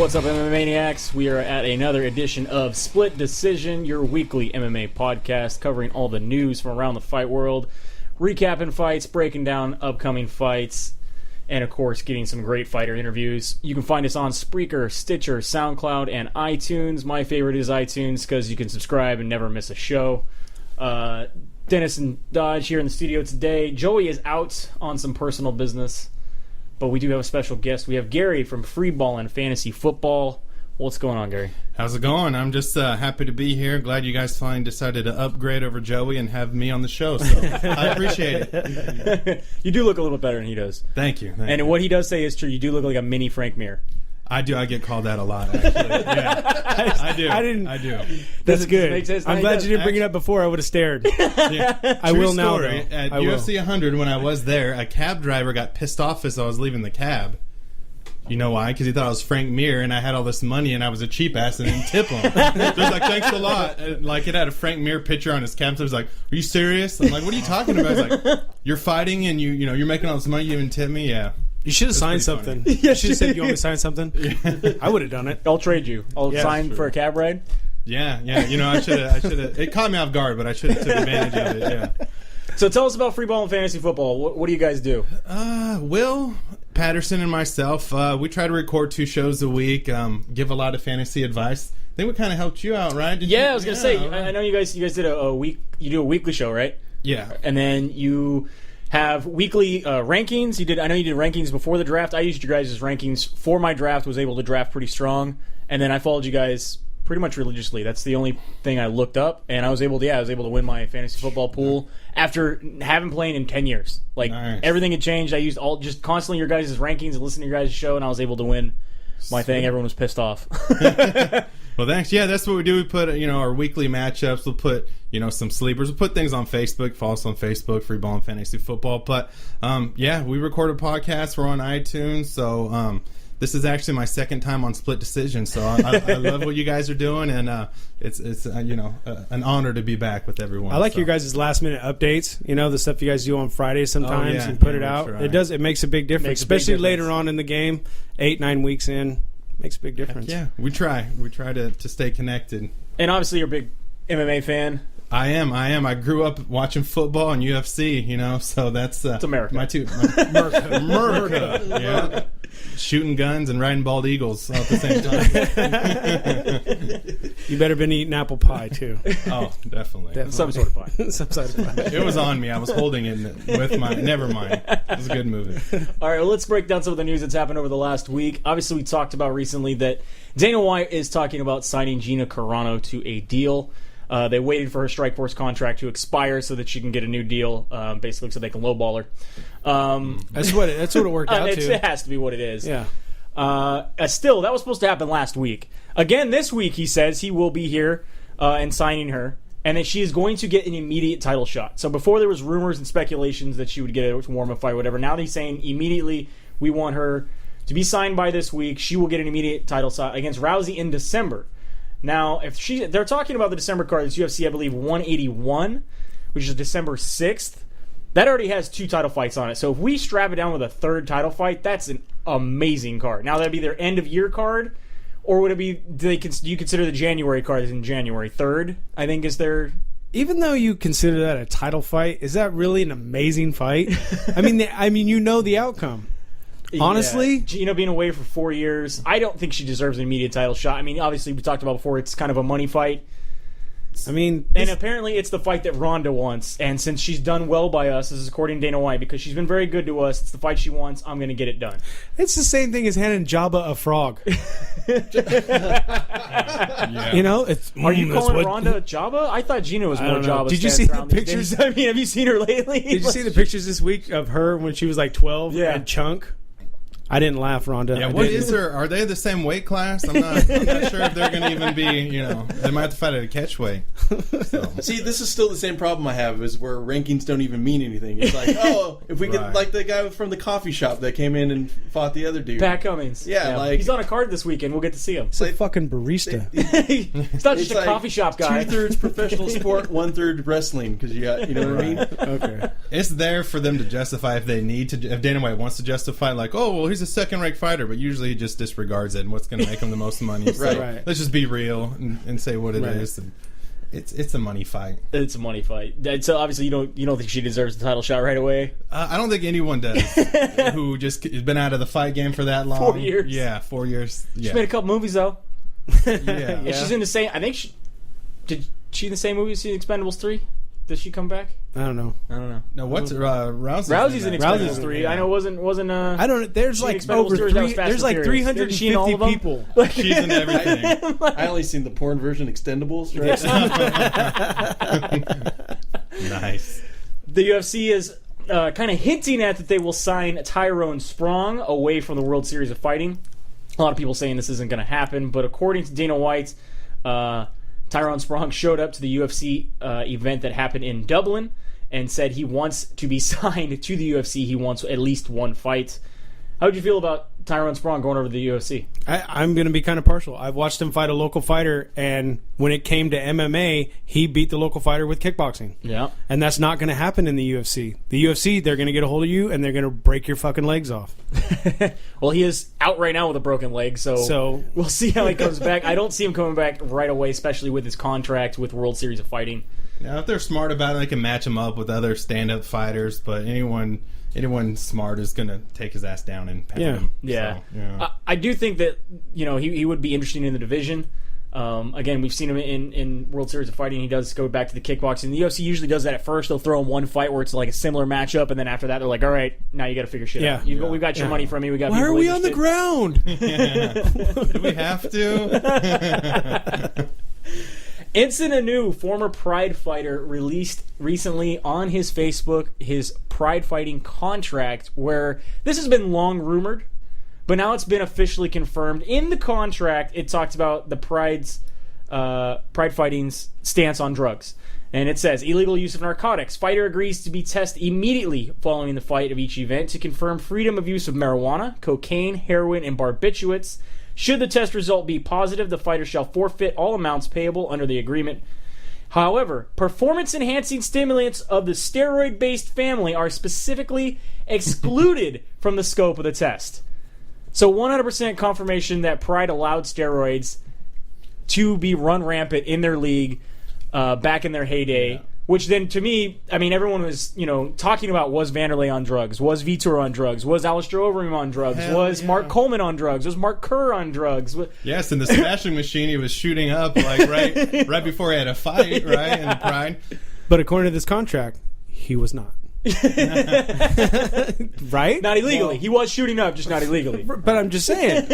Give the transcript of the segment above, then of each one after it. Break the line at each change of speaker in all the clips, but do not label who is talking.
What's up, MMA Maniacs? We are at another edition of Split Decision, your weekly MMA podcast covering all the news from around the fight world, recapping fights, breaking down upcoming fights, and of course, getting some great fighter interviews. You can find us on Spreaker, Stitcher, SoundCloud, and iTunes. My favorite is iTunes because you can subscribe and never miss a show. Dennis and Dodge here in the studio today. Joey is out on some personal business, but we do have a special guest. We have Gary from Freeballin' Fantasy Football. What's going on, Gary?
How's it going? I'm just happy to be here. Glad you guys finally decided to upgrade over Joey and have me on the show. So I appreciate it.
You do look a little better than he does.
Thank you.
And what he does say is true. You do look like a mini Frank Mir.
I do. I get called that a lot, actually. Yeah, I do. I do.
That's good.
Make sense?
I'm glad you didn't bring it up before. I would have stared.
Yeah.
I will now.
Story, at UFC 100, when I was there, a cab driver got pissed off as I was leaving the cab. You know why? Because he thought I was Frank Mir and I had all this money and I was a cheap ass and didn't tip him. So he's like, thanks a lot. And, like, it had a Frank Mir picture on his cab. So I was like, are you serious? I'm like, what are you talking about? He's like, you're fighting and you're making all this money. You didn't tip me? Yeah.
You should have signed something. You should have said, you want me to sign something? Yeah. I would have done it.
I'll trade you. I'll sign for a cab ride.
Yeah. You know, I should have. It caught me off guard, but I should have took advantage of it. Yeah.
So tell us about Freeballin' Fantasy Football. What do you guys do?
Will Patterson and myself, we try to record 2 shows a week, give a lot of fantasy advice. I think we kind of helped you out, right?
I was going to say, right. I know you guys did a week. You do a weekly show, right?
Yeah.
And then you have weekly rankings. I know you did rankings before the draft. I used your guys' rankings for my draft, was able to draft pretty strong, and then I followed you guys pretty much religiously. That's the only thing I looked up, and I was able to win my fantasy football pool after haven't played in 10 years. Like, nice. Everything had changed. I used just constantly your guys' rankings and listened to your guys' show, and I was able to win my thing. Everyone was pissed off.
Well, thanks. Yeah, that's what we do. We put, our weekly matchups. We'll put, some sleepers. We'll put things on Facebook. Follow us on Facebook, Freeballin' Fantasy Football. But, we record a podcast. We're on iTunes. So, this is actually my second time on Split Decision. So, I love what you guys are doing. And it's an honor to be back with everyone.
I like your guys' last-minute updates. The stuff you guys do on Fridays sometimes and put it out. Right. It makes a big difference, especially later on in the game, 8-9 weeks in. Makes a big difference.
Yeah, we try. We try to stay connected.
And obviously you're a big MMA fan.
I am. I grew up watching football and UFC, so that's...
it's America.
America. Yeah. Shooting guns and riding bald eagles all at the same time.
You better been eating apple pie, too.
Oh, definitely.
Some sort of pie.
Some sort of pie.
It was on me. I was holding it with my... Never mind. It was a good movie.
All right, well, let's break down some of the news that's happened over the last week. Obviously, we talked about recently that Dana White is talking about signing Gina Carano to a deal. They waited for her Strikeforce contract to expire so that she can get a new deal, basically so they can lowball her.
That's what it worked out to.
It has to be what it is.
Yeah.
Still, that was supposed to happen last week. Again, this week, he says he will be here and signing her, and that she is going to get an immediate title shot. So before there was rumors and speculations that she would get a warm-up fight, whatever. Now he's saying immediately we want her to be signed by this week. She will get an immediate title shot against Rousey in December. Now, they're talking about the December card. It's UFC, I believe, 181, which is December 6th. That already has 2 title fights on it. So if we strap it down with a 3rd title fight, that's an amazing card. Now, that'd be their end-of-year card, or would it be, do you consider the January card as in January 3rd, I think, is their...
Even though you consider that a title fight, is that really an amazing fight? I mean, the outcome. Honestly,
yeah. Gina being away for 4 years, I don't think she deserves an immediate title shot. I mean, obviously, we talked about before, it's kind of a money fight. And apparently it's the fight that Ronda wants. And since she's done well by us, this is according to Dana White, because she's been very good to us, it's the fight she wants, I'm going to get it done.
It's the same thing as handing Jabba a frog.
Yeah. Are you calling Ronda Jabba? I thought Gina was more Jabba.
Did you see the pictures?
I mean, have you seen her lately?
Did you see the pictures this week of her when she was like 12 and Chunk? I didn't laugh, Ronda.
Yeah, what is her? Are they the same weight class? I'm not sure if they're going to even be, they might have to fight at a catch weight. So.
See, this is still the same problem I have, is where rankings don't even mean anything. It's like, if we get like the guy from the coffee shop that came in and fought the other dude.
Pat Cummings.
Yeah, like...
He's on a card this weekend. We'll get to see him.
It's a fucking barista.
It's not just a coffee shop guy.
2/3 professional sport, 1/3 wrestling, because you got, you know what I mean?
Okay.
It's there for them to justify if they need to, if Dana White wants to justify, like, he's he's a second-rate fighter, but usually he just disregards it and what's going to make him the most money. So
Right.
let's just be real and say what it is. And it's a money fight.
It's a money fight. So obviously you don't think she deserves the title shot right away?
I don't think anyone does who just has been out of the fight game for that long.
4 years.
Yeah, 4 years. Yeah.
She made a couple movies though.
Yeah.
And she's in the same. I think did she in the same movie as Expendables 3? Does she come back?
I don't know.
No, what's Rousey's?
Rousey's in Expendables
Rousey's
3.
Yeah.
I know it wasn't.
I don't. There's like
Expendables
over
3, that was
three.
Fast
There's
and
like
Furious. Isn't she in all
350
of them?
people.
She's in everything.
I only seen the porn version, Extendables. Right?
Nice.
The UFC is kind of hinting at that they will sign Tyrone Sprong away from the World Series of Fighting. A lot of people saying this isn't going to happen, but according to Dana White, Tyrone Sprong showed up to the UFC event that happened in Dublin and said he wants to be signed to the UFC. He wants at least one fight. How would you feel about Tyrone Sprong going over to the UFC?
I'm going to be kind of partial. I've watched him fight a local fighter, and when it came to MMA, he beat the local fighter with kickboxing.
Yeah.
And that's not going to happen in the UFC. The UFC, they're going to get a hold of you, and they're going to break your fucking legs off.
Well, he is out right now with a broken leg, so we'll see how he comes back. I don't see him coming back right away, especially with his contract with World Series of Fighting.
Now, if they're smart about it, they can match him up with other stand-up fighters, but anyone smart is going to take his ass down and pound him.
Yeah.
So, yeah.
I do think that he would be interesting in the division. Again, we've seen him in World Series of Fighting. He does go back to the kickboxing. The UFC usually does that at first. They'll throw him one fight where it's like a similar matchup, and then after that, they're like, all right, now you got to figure shit out. We've got your money from me. We got.
Why are we on the
ground?
ground?
Do we have to?
Enson Anu, former Pride fighter, released recently on his Facebook his Pride fighting contract, where this has been long rumored, but now it's been officially confirmed. In the contract, it talks about the Pride fighting's stance on drugs. And it says, illegal use of narcotics. Fighter agrees to be tested immediately following the fight of each event to confirm freedom of use of marijuana, cocaine, heroin, and barbiturates. Should the test result be positive, the fighter shall forfeit all amounts payable under the agreement. However, performance-enhancing stimulants of the steroid-based family are specifically excluded from the scope of the test. So 100% confirmation that Pride allowed steroids to be run rampant in their league back in their heyday. Yeah. Which then, to me, I mean, everyone was, talking about, was Vanderlei on drugs? Was Vitor on drugs? Was Alistair Overeem on drugs? Was Mark Coleman on drugs? Was Mark Kerr on drugs?
Yes, and the smashing machine he was shooting up like right before he had a fight, right, in the Pride.
But according to this contract, he was not. Right?
Not illegally. Well, he was shooting up, just not illegally.
But I'm just saying.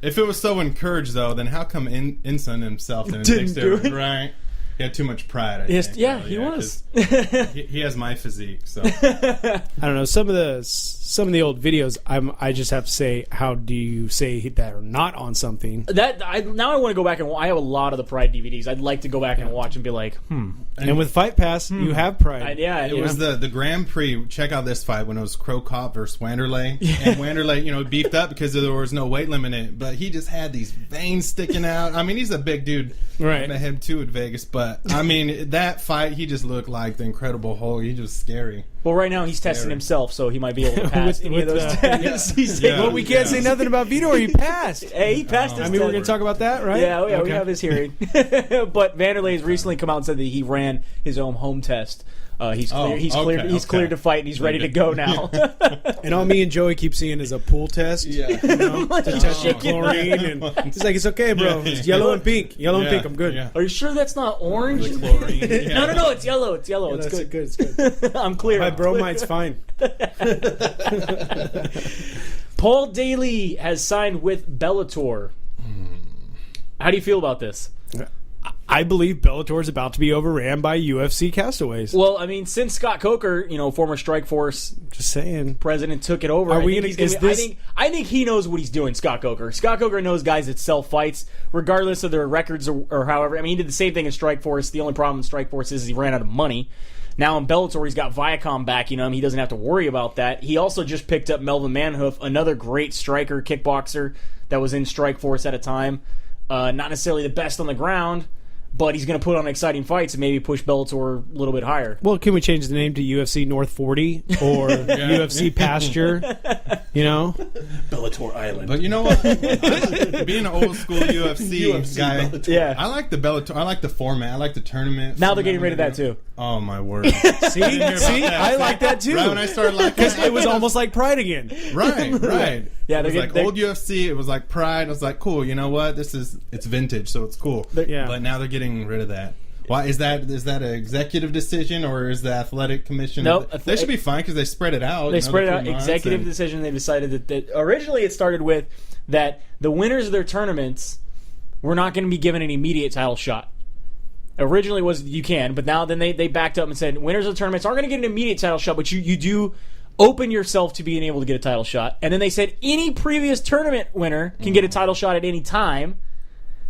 If it was so encouraged, though, then how come Enson himself didn't do it? Right? He had too much pride, I think.
Yeah, he was.
He has my physique, so.
I don't know. Some of the old videos, I just have to say, how do you say that are not on something?
Now I want to go back and I have a lot of the Pride DVDs. I'd like to go back and watch and be like,
And with Fight Pass, you have Pride.
It was the Grand Prix. Check out this fight when it was Crow Cop versus Wanderlei. And Wanderlei, beefed up because there was no weight limit in it, but he just had these veins sticking out. I mean, he's a big dude.
Right.
I met him too at Vegas, but I mean, that fight, he just looked like the Incredible Hulk. He just scary.
Well, right now he's testing himself, so he might be able to pass any of those tests.
Well, we can't say nothing about Vitor. He passed.
Hey, he passed his
test. We're going to talk about that, right?
Yeah, okay. We have his hearing. But Vanderlei has recently come out and said that he ran his own home test. He's cleared to fight, and he's ready to go now.
And all me and Joey keep seeing is a pool test.
Yeah.
To test your chlorine. And he's like, it's okay, bro. It's yellow and pink. Yellow and pink. I'm good.
Yeah. Are you sure that's not orange?
Chlorine.
No. It's yellow. It's yellow.
Yeah,
it's good.
It's good.
I'm clear.
My bromide's fine.
Paul Daly has signed with Bellator. How do you feel about this?
I believe Bellator is about to be overran by UFC castaways.
Well, I mean, since Scott Coker, former Strikeforce,
just saying,
president, took it over. I think he knows what he's doing. Scott Coker. Scott Coker knows guys that sell fights, regardless of their records or however. I mean, he did the same thing in Strikeforce. The only problem in Strikeforce is he ran out of money. Now in Bellator, he's got Viacom backing him. He doesn't have to worry about that. He also just picked up Melvin Manhoof, another great striker, kickboxer that was in Strikeforce at a time. Not necessarily the best on the ground, but he's going to put on exciting fights and maybe push Bellator a little bit higher.
Well, can we change the name to UFC North 40 or UFC Pasture? You know,
Bellator Island.
But you know what? Being an old school UFC guy,
yeah,
I like the Bellator. I like the format. I like the tournament.
Now they're getting rid of that too.
Oh my word!
See, I like that too.
Right when I started liking
because it was almost like Pride again.
Right.
Yeah,
it was like old UFC. It was like Pride. I was like, cool. You know what? It's vintage, so it's cool.
Yeah.
But now they're getting rid of that. Why is that? Is that an executive decision or is the athletic commission?
Nope.
They should be fine because they spread it out.
They spread it out. Executive decision. They decided that originally it started with that the winners of their tournaments were not going to be given an immediate title shot. Originally was you can, but now then they backed up and said winners of the tournaments aren't going to get an immediate title shot, but you do open yourself to being able to get a title shot. And then they said any previous tournament winner can get a title shot at any time.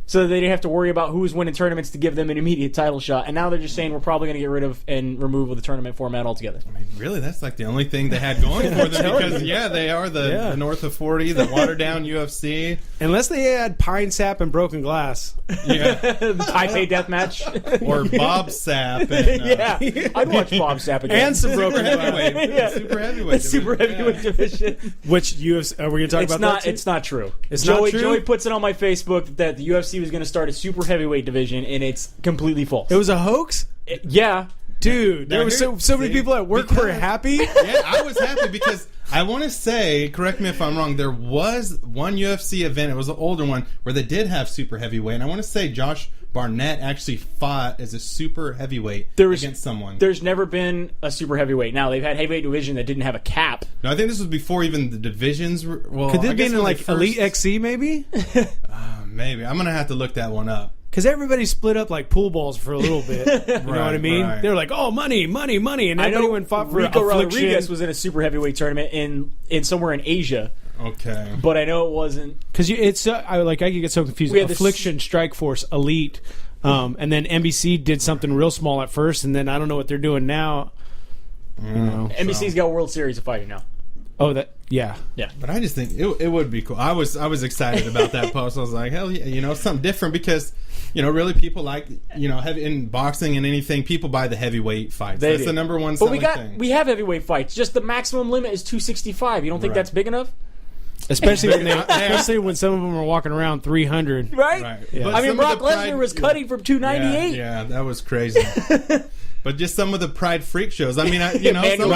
So they didn't have to worry about who was winning tournaments to give them an immediate title shot. And now they're just saying we're probably going to get rid of and remove the tournament format altogether.
I mean, really, that's like the only thing they had going for them because, they are the north of 40, the watered-down UFC.
Unless they had Pine Sap and Broken Glass.
Yeah.
The Taipei death match.
Or Bob Sap. And,
yeah, I'd watch Bob Sap again.
And some Broken
Glass. Super heavyweight.
Super heavyweight division.
Which UFC, are we going to talk about that too?
It's not true.
It's not true?
Joey puts it on my Facebook that the UFC was going to start a super heavyweight division, and it's completely false.
It was a hoax?
Yeah.
Dude, there were so many people at work were happy.
Yeah, I was happy because I want to say, correct me if I'm wrong, there was one UFC event, it was an older one, where they did have super heavyweight. And I want to say Josh Barnett actually fought as a super heavyweight against someone.
There's never been a super heavyweight. Now, they've had heavyweight division that didn't have a cap.
No, I think this was before even the divisions were... Well,
could this be in like
first...
Elite XC maybe?
Maybe. I'm going to have to look that one up.
Because everybody split up like pool balls for a little bit. You know what I mean? Right. They were like, oh, money. And everybody went fought for
Rico
Affliction.
Rodriguez was in a super heavyweight tournament in somewhere in Asia.
Okay.
But I know it wasn't...
Because it's... I could get so confused. Affliction, Strikeforce, Elite... and then NBC did something real small at first, and then I don't know what they're doing now.
NBC's got World Series of Fighting now.
Oh, yeah.
But I just think it would be cool. I was excited about that post. I was like, hell yeah, something different because, really people like, in boxing and anything, people buy the heavyweight fights. That's the number one selling thing.
We have heavyweight fights. Just the maximum limit is 265. You don't think that's big enough?
Especially when some of them are walking around 300.
Right? Yeah. I mean, Brock Lesnar was cutting from 298.
Yeah, that was crazy. But just some of the Pride freak shows. I mean, some of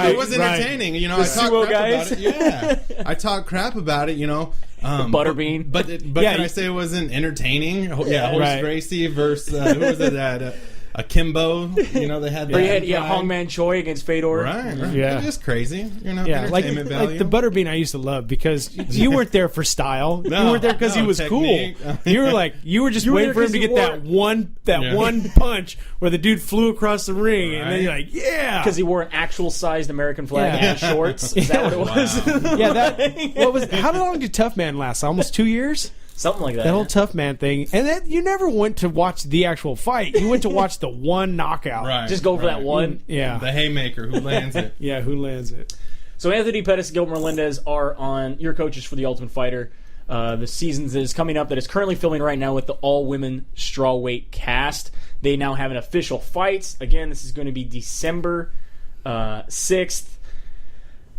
it was entertaining.
The
I talk
sumo
crap
guys.
about it. Yeah, I talk crap about it.
Butterbean.
But can I say it wasn't entertaining? Yeah, Horace Gracie versus who was it? Akimbo, they had that.
Hongman Choi against Fedor.
Right.
Yeah.
It's just crazy.
Like
Entertainment value.
the Butterbean I used to love because you weren't there for style. You weren't there because he was
technique.
Cool. You were just waiting for him to get that one punch where the dude flew across the ring, and then you're like, yeah,
because he wore an actual sized American flag and shorts. Is that what it was?
Yeah, how long did Tough Man last? Almost 2 years.
Something like that.
That whole Tough Man thing. And then you never went to watch the actual fight. You went to watch the one knockout.
Right.
Just go for that one.
Yeah.
The haymaker who lands it.
Yeah, who lands it.
So Anthony Pettis and Gilbert Melendez are on your coaches for The Ultimate Fighter. The season is coming up that is currently filming right now with the all-women strawweight cast. They now have an official fight. Again, this is going to be December 6th.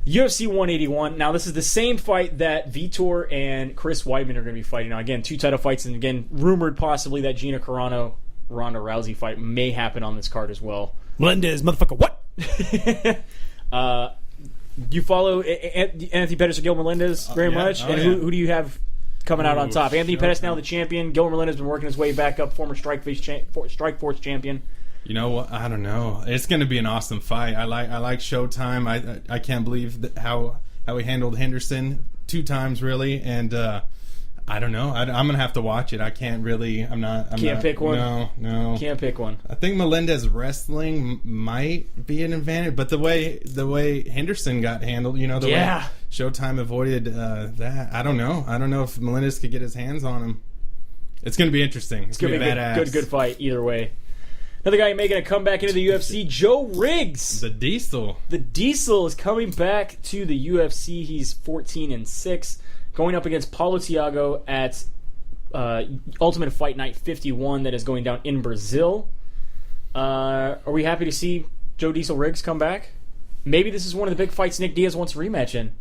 UFC 181. Now, this is the same fight that Vitor and Chris Weidman are going to be fighting. Now, again, 2 title fights, and again, rumored possibly that Gina Carano Ronda Rousey fight may happen on this card as well.
Melendez, motherfucker, what?
You follow Anthony Pettis or Gil Melendez very much? And who do you have coming out on top? Anthony Pettis now the champion. Gil Melendez has been working his way back up, former Strikeforce champion.
You know what? I don't know. It's going to be an awesome fight. I like Showtime. I can't believe how he handled Henderson 2 times really, and I don't know. I'm going to have to watch it. I can't really. Can't
pick one.
No.
Can't pick one.
I think Melendez wrestling might be an advantage, but the way Henderson got handled, way Showtime avoided that. I don't know. I don't know if Melendez could get his hands on him. It's going to be interesting. It's going to be badass.
Good fight either way. Another guy making a comeback into the UFC, Joe Riggs.
The Diesel.
The Diesel is coming back to the UFC. He's 14-6, going up against Paulo Thiago at Ultimate Fight Night 51 that is going down in Brazil. Are we happy to see Joe Diesel Riggs come back? Maybe this is one of the big fights Nick Diaz wants a rematch in.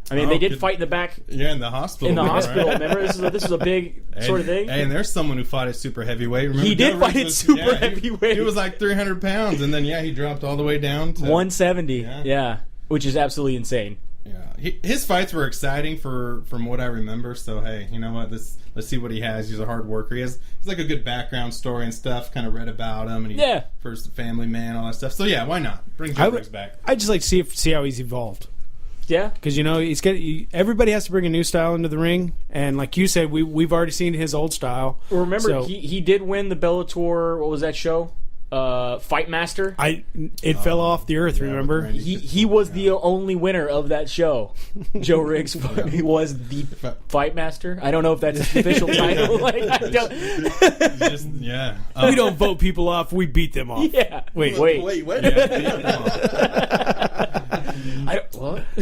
I mean, they did fight in the back.
Yeah, in the hospital.
In the hospital, remember? This is a big sort of thing.
And there's someone who fought at super heavyweight. Remember,
he did fight at super heavyweight.
He was like 300 pounds, and then, he dropped all the way down to
170. Yeah, which is absolutely insane.
Yeah, his fights were exciting from what I remember. So, hey, you know what? Let's see what he has. He's a hard worker. He's like a good background story and stuff. Kind of read about him, and he's first family man, all that stuff. So, yeah, why not? Bring Joe Riggs back.
I just like to see how he's evolved.
Yeah,
because everybody has to bring a new style into the ring, and like you said, we've already seen his old style.
Well, remember, he did win the Bellator. What was that show? Fight Master.
It fell off the earth. Remember,
he was the only winner of that show. Joe Riggs he was the Fight Master. I don't know if that's his official title.
We don't vote people off. We beat them off.
Yeah.
Wait. What?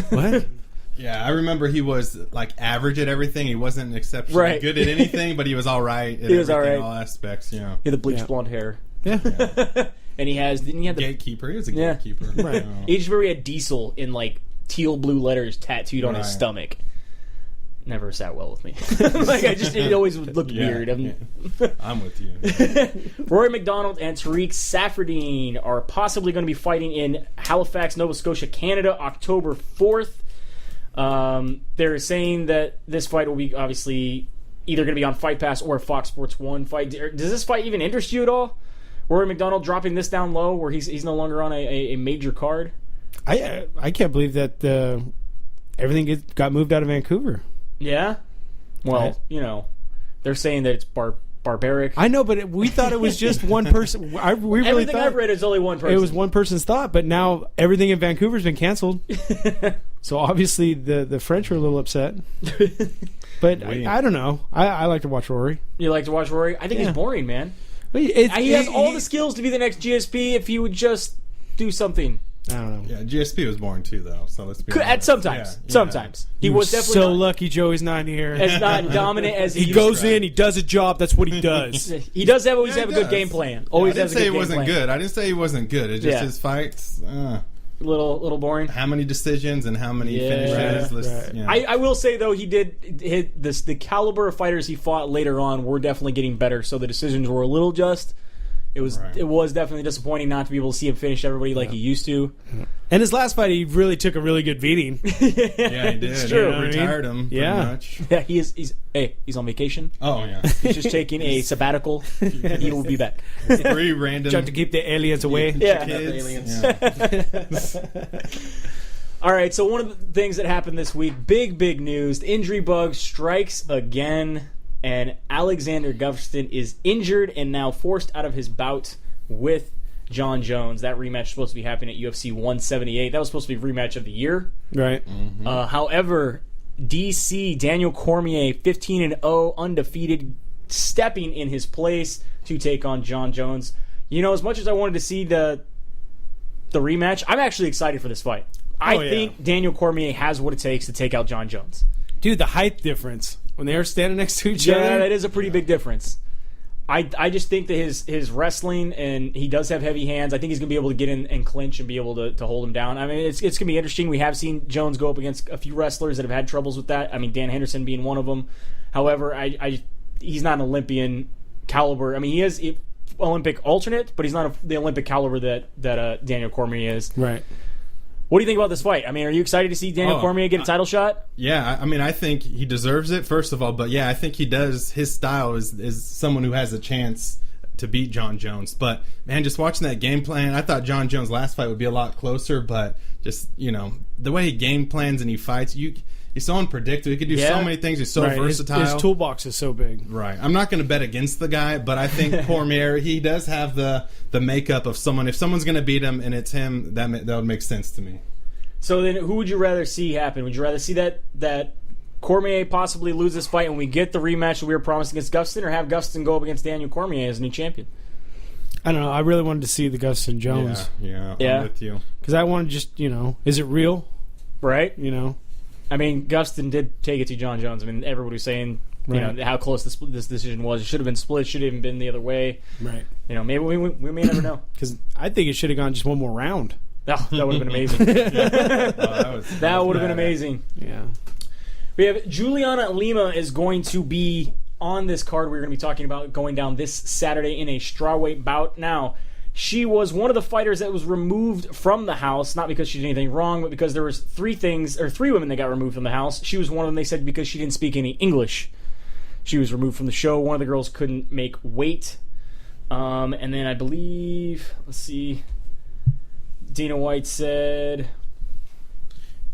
What?
Yeah, I remember he was like average at everything. He wasn't exceptionally good at anything, but he was all right. He was all right in all aspects.
He had the bleached blonde hair.
Yeah.
And he had the
gatekeeper. He was a gatekeeper.
Right. He just very had Diesel in like teal blue letters tattooed on his stomach. Never sat well with me. It always would look weird.
I'm with you.
Rory MacDonald and Tariq Saffiedine are possibly going to be fighting in Halifax, Nova Scotia, Canada, October 4th. They're saying that this fight will be obviously either going to be on Fight Pass or a Fox Sports 1 fight. Does this fight even interest you at all? Rory MacDonald dropping this down low where he's no longer on a major card?
I can't believe that everything got moved out of Vancouver.
Yeah? Well, they're saying that it's barbaric.
I know, but we thought it was just one person.
Everything I've read is only one person.
It was one person's thought, but now everything in Vancouver's been canceled. So obviously the French are a little upset. But I don't know. I like to watch Rory.
You like to watch Rory? I think he's boring, man. He has all the skills to be the next GSP if he would just do something.
I don't know.
Yeah, GSP was boring too, though. So let's be honest.
Sometimes he was definitely
so lucky. Joey's not here.
As not dominant as
he goes in. He does a job. That's what he does.
He does always have a good game plan. Always has a good game plan.
I didn't say he wasn't good. It's just his fights.
Little boring.
How many decisions and how many finishes?
Right. I will say though, he did hit this. The caliber of fighters he fought later on were definitely getting better. So the decisions were a little just. It was definitely disappointing not to be able to see him finish everybody like he used to.
And his last fight, he really took a really good beating.
Yeah, he did.
It's true.
Retired him. Pretty much.
Yeah, he's on vacation.
Oh yeah,
he's just taking a sabbatical. He will be back.
3 random.
Trying to keep the aliens away.
Yeah.
Aliens.
All right. So one of the things that happened this week, big news: the injury bug strikes again. And Alexander Gustafsson is injured and now forced out of his bout with John Jones. That rematch is supposed to be happening at UFC 178. That was supposed to be rematch of the year.
Right.
Mm-hmm.
However, DC Daniel Cormier, 15-0, undefeated, stepping in his place to take on John Jones. As much as I wanted to see the rematch, I'm actually excited for this fight. I think Daniel Cormier has what it takes to take out John Jones.
Dude, the height difference. When they are standing next to each other.
Yeah, that is a pretty big difference. I just think that his wrestling, and he does have heavy hands, I think he's going to be able to get in and clinch and be able to hold him down. I mean, it's going to be interesting. We have seen Jones go up against a few wrestlers that have had troubles with that. I mean, Dan Henderson being one of them. However, he's not an Olympian caliber. I mean, he is Olympic alternate, but he's not the Olympic caliber that Daniel Cormier is.
Right.
What do you think about this fight? I mean, are you excited to see Daniel Cormier get a title shot?
Yeah, I mean, I think he deserves it, first of all. But, yeah, I think he does. His style is someone who has a chance to beat John Jones. But, man, just watching that game plan, I thought John Jones' last fight would be a lot closer. But just, the way he game plans and he fights, he's so unpredictable. He can do so many things. He's so versatile.
His toolbox is so big.
Right. I'm not going to bet against the guy, but I think Cormier, he does have the makeup of someone. If someone's going to beat him and it's him, that would make sense to me.
So then who would you rather see happen? Would you rather see that Cormier possibly lose this fight and we get the rematch that we were promised against Gustafsson, or have Gustafsson go up against Daniel Cormier as new champion?
I don't know. I really wanted to see the Gustafsson Jones.
Yeah. I'm with you.
Because I want to just, is it real?
Right.
I
mean, Gustafsson did take it to John Jones. I mean, everybody was saying You know how close this decision was. It should have been split. Should have even been the other way.
Right.
You know, maybe we may never know.
Because I think it should have gone just one more round.
Oh, that would have been amazing. That would have been amazing.
Yeah.
We have Juliana Lima is going to be on this card. We're going to be talking about going down this Saturday in a strawweight bout. Now, she was one of the fighters that was removed from the house, not because she did anything wrong, but because there was three women that got removed from the house. She was one of them, they said, because she didn't speak any English. She was removed from the show. One of the girls couldn't make weight. And then I believe, let's see, Dana White said...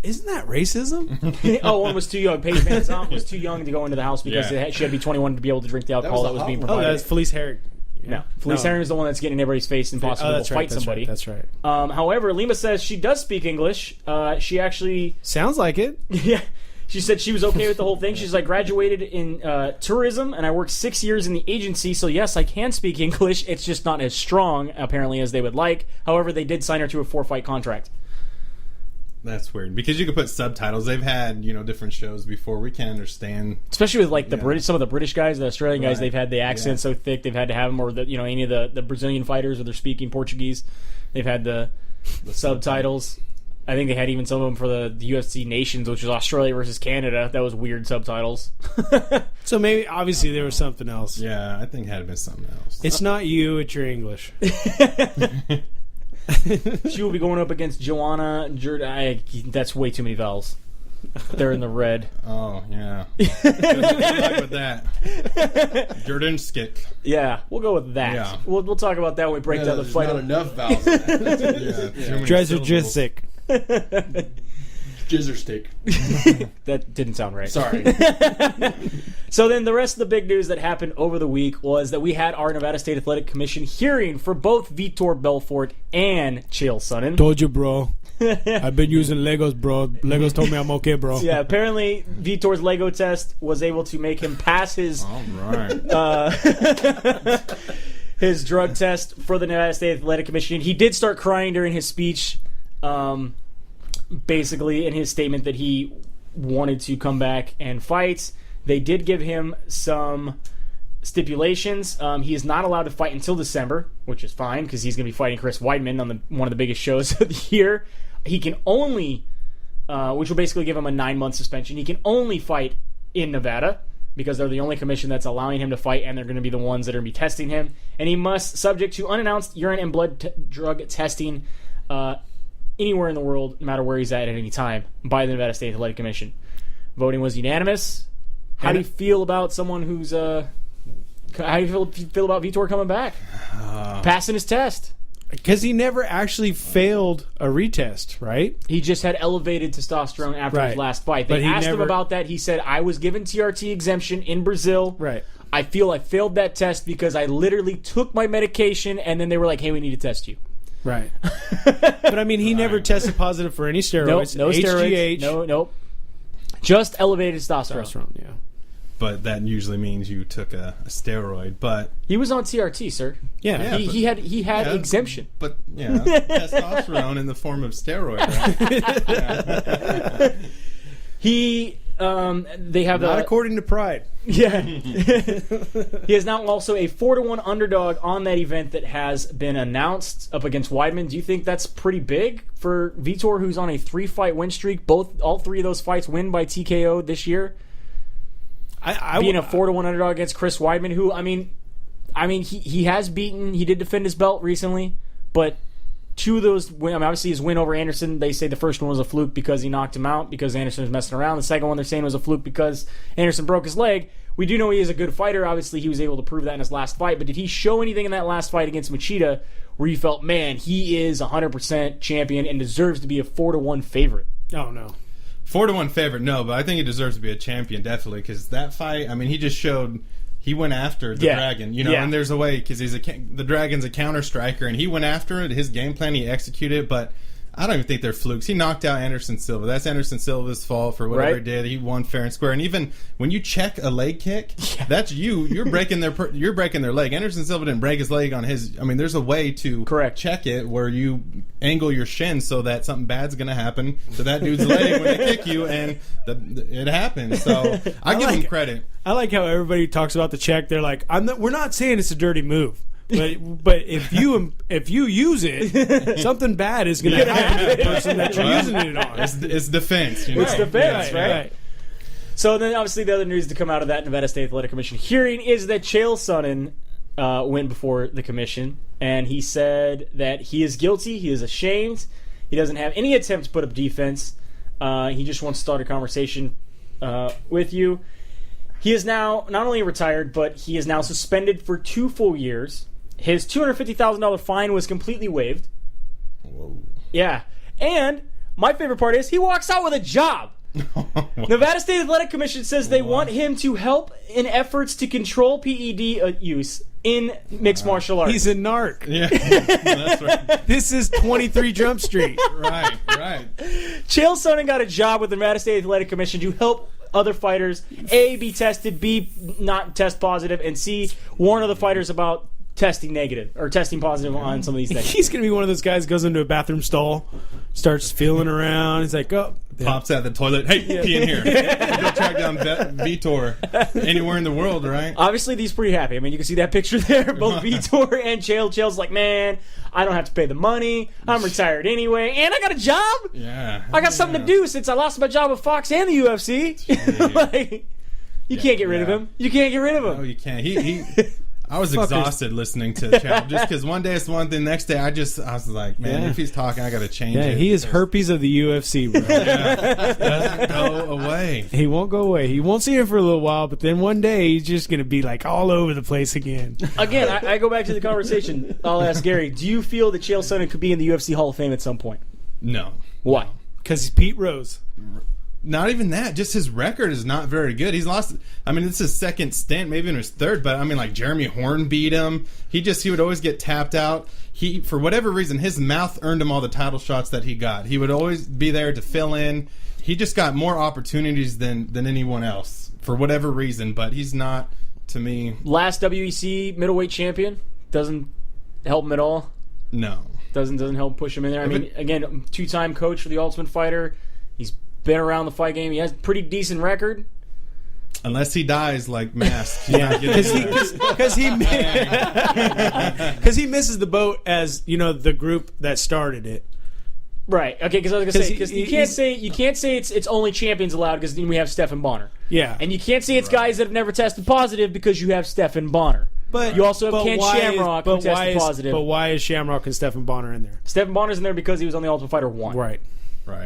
Isn't that racism?
One was too young. Paige Van Zandt was too young to go into the house because she had to be 21 to be able to drink the alcohol that was being provided.
Oh, that's Felice Herrig.
No, Felice Herring is the one that's getting in everybody's face and possible to fight somebody.
That's right.
However, Lima says she does speak English. She actually...
Sounds like it.
Yeah. She said she was okay with the whole thing. She's like, graduated in tourism, and I worked 6 years in the agency, so yes, I can speak English. It's just not as strong, apparently, as they would like. However, they did sign her to a 4-fight contract.
That's weird because you could put subtitles. They've had different shows before. We can't understand,
especially with like the British, some of the British guys, the Australian guys. They've had the accent so thick they've had to have them, or any of the Brazilian fighters where they're speaking Portuguese. They've had the subtitles. I think they had even some of them for the UFC Nations, which was Australia versus Canada. That was weird subtitles.
So maybe obviously there was something else.
Yeah, I think it had been something else.
It's not you; it's your English.
She will be going up against Joanna. That's way too many vowels. They're in the red.
Oh, yeah. Good luck with that. Jordanskik.
Yeah, we'll go with that. Yeah. We'll talk about that when we break down the fight.
Not enough vowels.
Dresser
Jizzer steak.
That didn't sound right.
Sorry.
So then the rest of the big news that happened over the week was that we had our Nevada State Athletic Commission hearing for both Vitor Belfort and Chael Sonnen.
Told you, bro. I've been using Legos, bro. Legos told me I'm okay, bro.
Yeah, apparently Vitor's Lego test was able to make him pass his his drug test for the Nevada State Athletic Commission. He did start crying during his speech. Basically in his statement that he wanted to come back and fight. They did give him some stipulations. He is not allowed to fight until December, which is fine because he's going to be fighting Chris Weidman on one of the biggest shows of the year. He can only, which will basically give him a 9-month suspension, he can only fight in Nevada because they're the only commission that's allowing him to fight, and they're going to be the ones that are going to be testing him. And he must, subject to unannounced urine and blood drug testing, anywhere in the world, no matter where he's at any time, by the Nevada State Athletic Commission. Voting was unanimous. How do you feel about someone who's how do you feel about Vitor coming back, passing his test?
Because he never actually failed a retest, right?
He just had elevated testosterone after his last fight. They asked him about that. He said, "I was given TRT exemption in Brazil.
Right.
I feel I failed that test because I literally took my medication, and then they were like, hey, we need to test you."
Right. But I mean, he never tested positive for any steroids.
No
HGH.
steroids. Nope. Just elevated testosterone.
Yeah.
But that usually means you took a steroid. But
he was on TRT, sir.
Yeah.
He had exemption.
But testosterone in the form of steroid. Right?
They have
not according to Pride.
Yeah. He is now also a 4-1 underdog on that event that has been announced up against Weidman. Do you think that's pretty big for Vitor, who's on a 3-fight win streak? All three of those fights win by TKO this year. Being a 4-1 underdog against Chris Weidman, who I mean, he has beaten. He did defend his belt recently, but 2 of those, obviously his win over Anderson, they say the first one was a fluke because he knocked him out because Anderson was messing around. The second one they're saying was a fluke because Anderson broke his leg. We do know he is a good fighter. Obviously, he was able to prove that in his last fight. But did he show anything in that last fight against Machida where you felt, man, he is 100% champion and deserves to be a 4-1 favorite?
Oh, no.
4-1 favorite, no, but I think he deserves to be a champion, definitely, because that fight, he just showed... He went after the Dragon, and there's a way because the Dragon's a counter striker, and he went after it. His game plan, he executed, but I don't even think they're flukes. He knocked out Anderson Silva. That's Anderson Silva's fault for whatever he did. He won fair and square. And even when you check a leg kick, that's you. You're breaking their leg. Anderson Silva didn't break his leg on his. I mean, there's a way to check it where you angle your shin so that something bad's going to happen to that dude's leg when they kick you, and it happens. So I give him credit.
I like how everybody talks about the check. They're like, we're not saying it's a dirty move. But if you use it, something bad is going to happen to the person that you're using it on.
It's defense.
It's defense, right? So then, obviously, the other news to come out of that Nevada State Athletic Commission hearing is that Chael Sonnen went before the commission, and he said that he is guilty. He is ashamed. He doesn't have any attempt to put up defense. He just wants to start a conversation with you. He is now not only retired, but he is now suspended for 2 full years. His $250,000 fine was completely waived.
Whoa.
Yeah. And my favorite part is he walks out with a job. Nevada State Athletic Commission says they want him to help in efforts to control PED use in mixed martial arts.
He's a narc.
Yeah, that's right.
This is 23 Jump Street.
Right.
Chael Sonnen got a job with the Nevada State Athletic Commission to help other fighters, A, be tested, B, not test positive, and C, warn other fighters about testing negative or testing positive on some of these things.
He's going to be one of those guys goes into a bathroom stall, starts feeling around. He's like,
pops out the toilet. Hey, pee in here. Go track down Vitor anywhere in the world, right?
Obviously, he's pretty happy. I mean, you can see that picture there. Both Vitor and Chael. Chael's like, man, I don't have to pay the money. I'm retired anyway, and I got a job.
Yeah,
I got something to do since I lost my job with Fox and the UFC. Like, you can't get rid of him. You can't get rid of him.
No, you can't. He I was exhausted listening to Chael just because one day it's one thing, next day I was like, man, if he's talking, I got to change it.
He is herpes of the UFC, bro.
Doesn't go away.
He won't go away. He won't see him for a little while, but then one day he's just going to be like all over the place again.
Again, I go back to the conversation. I'll ask Gary, do you feel that Chael Sonnen could be in the UFC Hall of Fame at some point?
No.
Why?
Because he's Pete Rose.
Not even that. Just his record is not very good. He's lost. I mean, it's his second stint, maybe in his third. But I mean, like Jeremy Horn beat him. He would always get tapped out. For whatever reason, his mouth earned him all the title shots that he got. He would always be there to fill in. He just got more opportunities than anyone else for whatever reason. But he's not, to me.
Last WEC middleweight champion doesn't help him at all.
No,
doesn't help push him in there. I mean, again, 2-time coach for the Ultimate Fighter. He's been around the fight game. He has a pretty decent record.
Unless he dies like Mask.
Because he misses the boat as, the group that started it.
Right. Okay, because I was going to say, because you can't say it's only champions allowed because then we have Stephan Bonner.
Yeah.
And you can't say it's guys that have never tested positive because you have Stephan Bonner. But you also have Ken Shamrock who tested positive.
But why is Shamrock and Stephan Bonner in there?
Stephan Bonner's in there because he was on the Ultimate Fighter 1.
Right.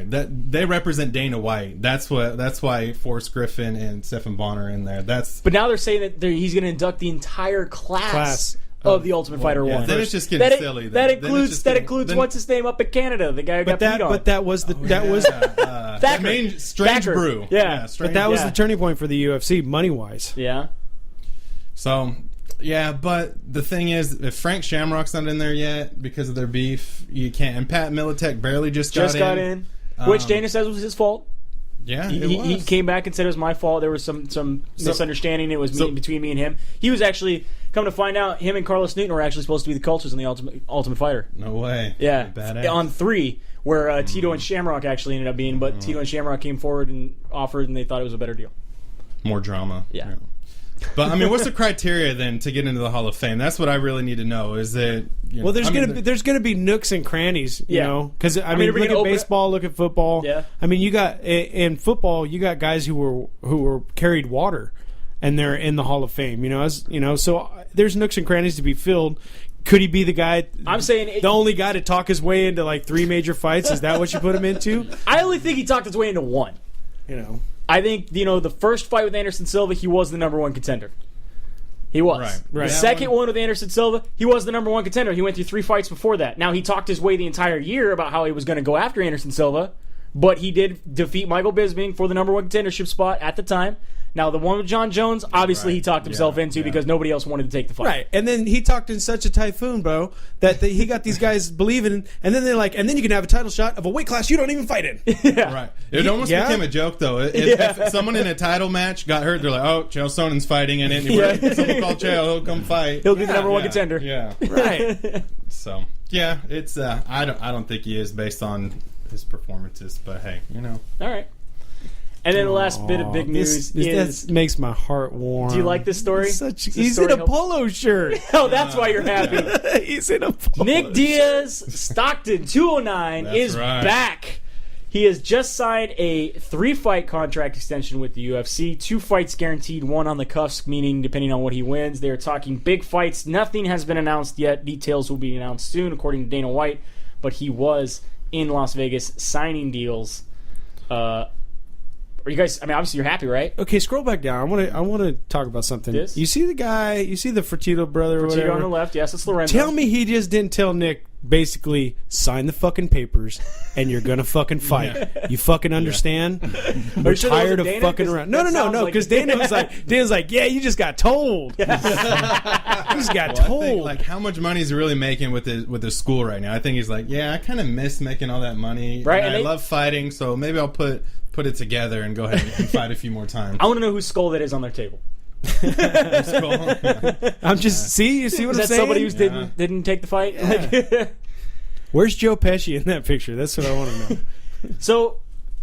That they represent Dana White. That's why Forrest Griffin and Stephan Bonner are in there. But
now they're saying that he's going to induct the entire class of the Ultimate Fighter 1.
Then it's just getting silly.
That includes what's his name up in Canada, the guy who got beat on.
But that was
that main Strange Brew.
Yeah,
but that was the turning point for the UFC money wise.
Yeah.
So. Yeah, but the thing is, if Frank Shamrock's not in there yet because of their beef, you can't. And Pat Militek barely just got in.
Which Dana says was his fault.
Yeah,
he came back and said it was my fault. There was some misunderstanding. It was between me and him. He was actually, come to find out, him and Carlos Newton were actually supposed to be the coaches in the Ultimate Fighter.
No way.
Yeah,
badass.
On 3, where Tito and Shamrock actually ended up being, but Tito and Shamrock came forward and offered, and they thought it was a better deal.
More drama.
Yeah.
But I mean, what's the criteria then to get into the Hall of Fame? That's what I really need to know. Is that
there's gonna be nooks and crannies, you know? Because I mean, look at baseball, look at football.
Yeah.
I mean, you got in football, you got guys who were carried water, and they're in the Hall of Fame. So there's nooks and crannies to be filled. Could he be the guy?
I'm saying
the only guy to talk his way into like 3 major fights. Is that what you put him into?
I only think he talked his way into 1. I think, the first fight with Anderson Silva, he was the number 1 contender. He was.
Right.
The second one with Anderson Silva, he was the number 1 contender. He went through 3 fights before that. Now, he talked his way the entire year about how he was going to go after Anderson Silva, but he did defeat Michael Bisping for the number 1 contendership spot at the time. Now, the one with John Jones, obviously he talked himself into because nobody else wanted to take the fight.
Right, and then he talked in such a typhoon, bro, that he got these guys believing, and then they're like, and then you can have a title shot of a weight class you don't even fight in.
Right. It almost became a joke, though. If someone in a title match got hurt, they're like, oh, Chael Sonnen's fighting in it. Someone called Chael, he'll come fight.
He'll be the number one contender.
Yeah.
Right.
So, yeah, it's I don't think he is based on his performances, but hey,
All right. And then the last bit of big news
this makes my heart warm.
Do you like this story?
He's in a polo shirt.
Oh, that's why you're happy.
He's in a polo
Nick
shirt.
Diaz, Stockton 209 is
right.
back. He has just signed a 3-fight contract extension with the UFC. 2 fights guaranteed, 1 on the cusp, meaning depending on what he wins. They're talking big fights. Nothing has been announced yet. Details will be announced soon, according to Dana White. But he was in Las Vegas signing deals. Are you guys? I mean, obviously you're happy, right?
Okay, scroll back down. I want to talk about something.
This?
You see the guy? You see the Fertitta brother? Or
Fertitta
whatever?
on the left. Yes, it's Lorenzo.
Tell me he just didn't tell Nick, basically, sign the fucking papers and you're gonna fucking fight. You fucking understand? We're
sure
tired of
Dana?
fucking
'Cause
around.
that
No,
sounds
because Dana was like, yeah, you just got told. You just got
I
told.
think, like, how much money is he really making with his school right now? I think he's like, yeah, I kind of miss making all that money.
Right,
and
and
I love fighting, so maybe I'll put it together and go ahead and fight a few more times.
I want to know whose skull that is on their table.
I'm just you see what
Is
I'm
that
saying?
somebody who didn't take the fight? Like,
Where's Joe Pesci in that picture? That's what I want to know.
so,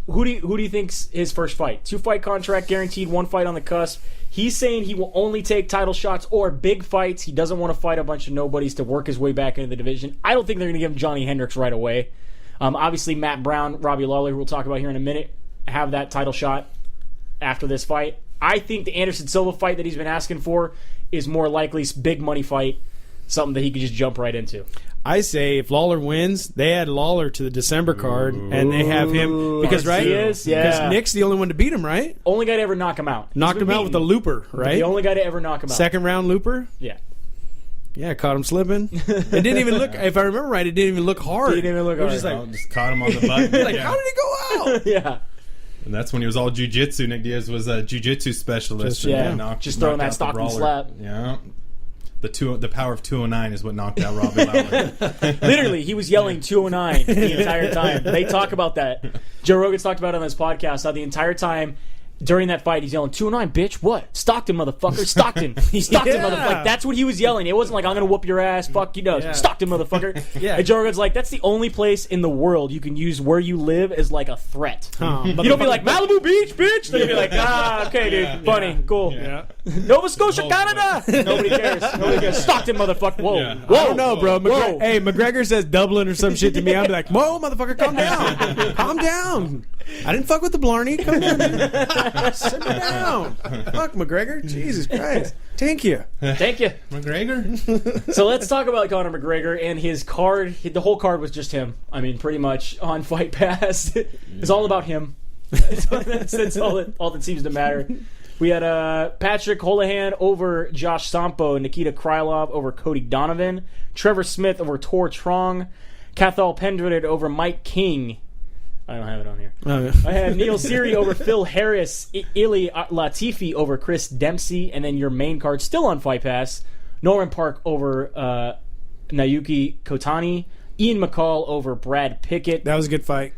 who do you think's his first fight? 2-fight contract guaranteed, 1 fight on the cusp. He's saying he will only take title shots or big fights. He doesn't want to fight a bunch of nobodies to work his way back into the division. I don't think they're going to give him Johnny Hendricks right away. Obviously, Matt Brown, Robbie Lawler, who we'll talk about here in a minute, have that title shot after this fight. I think the Anderson Silva fight that he's been asking for is more likely big money fight, something that he could just jump right into.
I say if Lawler wins, they add Lawler to the December card, and they have him because because Nick's the only one to beat him, right?
Only guy to ever knock him out.
Knocked him out with a looper, right?
The only guy to ever knock him out.
Second round looper.
Yeah.
Yeah, caught him slipping. It didn't even look. If I remember right, it didn't even look hard.
It didn't even look hard.
Just caught him on the button.
Like, how did he go out?
Yeah.
And that's when he was all jiu-jitsu. Nick Diaz was a jiu-jitsu specialist.
Just throwing that Stockton slap.
Yeah. The power of 209 is what knocked out Robbie Lawler.
Literally, he was yelling 209 the entire time. They talk about that. Joe Rogan's talked about it on this podcast how the entire time during that fight he's yelling 209, bitch, what? Stockton, motherfucker, Stockton, motherfucker. Like, that's what he was yelling. It wasn't like, I'm gonna whoop your ass, fuck you, no, Stockton, motherfucker. And Joe Rogan's like, that's the only place in the world you can use where you live as like a threat. You don't be like, Malibu Beach, bitch. They'll be like, okay, dude, funny, cool.
Yeah.
Nova Scotia, Canada. Nobody cares. Stockton, motherfucker. Whoa, whoa.
I don't know, bro.
Whoa.
Hey, McGregor says Dublin or some shit to me. I'd be like, whoa, motherfucker, calm down. Calm down. I didn't fuck with the Blarney. Come on, man. Simmer down. Fuck, McGregor. Jesus Christ. Thank you.
Thank you.
McGregor?
So let's talk about Conor McGregor and his card. The whole card was just him. I mean, pretty much on Fight Pass. It's all about him. That's all that seems to matter. We had Patrick Holohan over Josh Sampo, Nikita Krylov over Cody Donovan, Trevor Smith over Tor Trong, Cathal Pendred over Mike King. I don't have it on here. I had Neil Seery over Phil Harris, Ili Latifi over Chris Dempsey, and then your main card still on Fight Pass, Norman Park over Naoki Kotani, Ian McCall over Brad Pickett.
That was a good fight.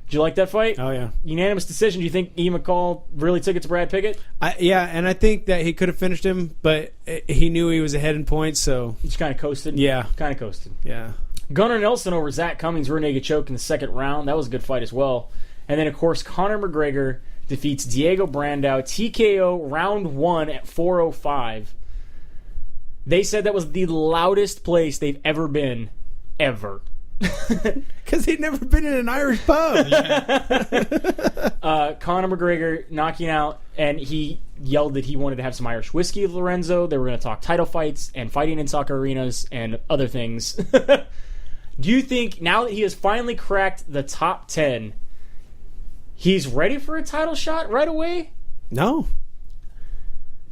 Did you like that fight?
Oh, yeah.
Unanimous decision. Do you think Ian McCall really took it to Brad Pickett?
Yeah, and I think that he could have finished him, but he knew he was ahead in points, so...
Just kind of coasted?
Yeah.
Kind of coasted.
Yeah.
Gunnar Nelson over Zach Cummings, rear naked choke in the second round. That was a good fight as well. And then, of course, Conor McGregor defeats Diego Brandao, TKO round 1 at 4:05. They said that was the loudest place they've ever been, ever.
Because he'd never been in an Irish pub.
Conor McGregor knocking out, and he yelled that he wanted to have some Irish whiskey with Lorenzo. They were going to talk title fights and fighting in soccer arenas and other things. Do you think, now that he has finally cracked the top 10, he's ready for a title shot right away?
No.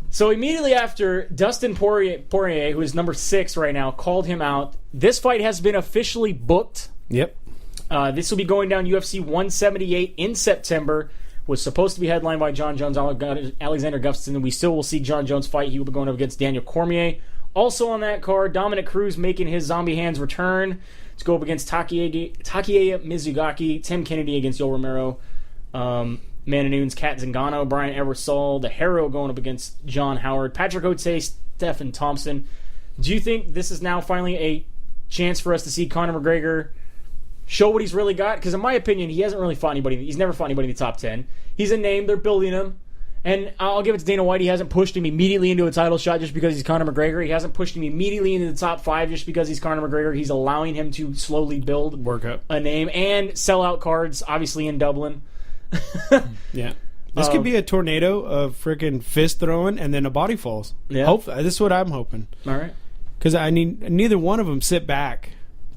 So immediately after, Dustin Poirier, who is number 6 right now, called him out. This fight has been officially booked.
Yep.
This will be going down UFC 178 in September, was supposed to be headlined by John Jones, Alexander Gustafsson. We still will see John Jones fight. He will be going up against Daniel Cormier. Also on that card, Dominic Cruz making his Zombie Hands return to go up against Takeya Mizugaki, Tim Kennedy against Yoel Romero, Manoons, Kat Zingano, Brian Eversole, the Hero going up against John Howard, Patrick Ote, Stephen Thompson. Do you think this is now finally a chance for us to see Conor McGregor show what he's really got? Because in my opinion, he hasn't really fought anybody. He's never fought anybody in the top 10. He's a name. They're building him. And I'll give it to Dana White. He hasn't pushed him immediately into a title shot just because he's Conor McGregor. He hasn't pushed him immediately into the top 5 just because he's Conor McGregor. He's allowing him to slowly build a name and sell out cards, obviously, in Dublin.
Yeah. This could be a tornado of freaking fist throwing and then a body falls.
Yeah.
Hopefully, this is what I'm hoping.
All right.
Because neither one of them sit back.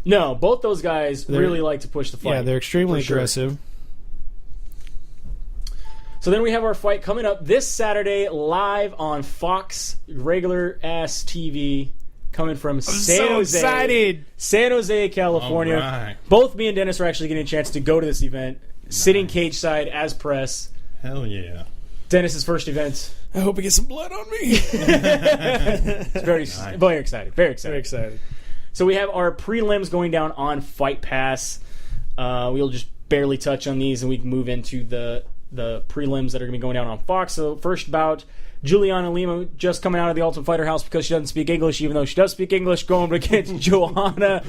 No, both those guys really like to push the fight.
Yeah, they're extremely aggressive.
So then we have our fight coming up this Saturday live on Fox, regular-ass TV, coming from San Jose.
Excited.
San Jose, California.
Right.
Both me and Dennis are actually getting a chance to go to this event, sitting cage side as press.
Hell yeah.
Dennis's first event.
I hope I get some blood on me.
It's very excited. Very excited.
Very excited.
So we have our prelims going down on Fight Pass. We'll just barely touch on these, and we can move into the prelims that are going to be going down on Fox. So first bout, Juliana Lima just coming out of the Ultimate Fighter house because she doesn't speak English, even though she does speak English, going against Joanna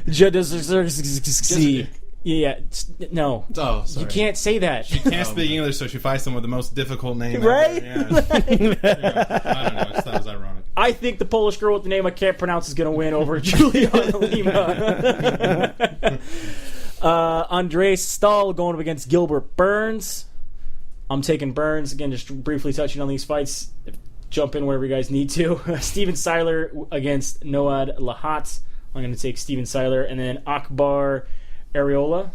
Jadazzi. Yeah, no.
Oh, sorry.
You can't say that.
She can't speak English, so she fights someone with the most difficult name
right?
ever. Yeah. Yeah. I don't know. I just thought it was ironic.
I think the Polish girl with the name I can't pronounce is going to win over Juliana Lima. Andres Stahl going up against Gilbert Burns. I'm taking Burns. Again, just briefly touching on these fights. Jump in wherever you guys need to. Steven Seiler against Noad Lahat. I'm going to take Steven Seiler. And then Akbar Areola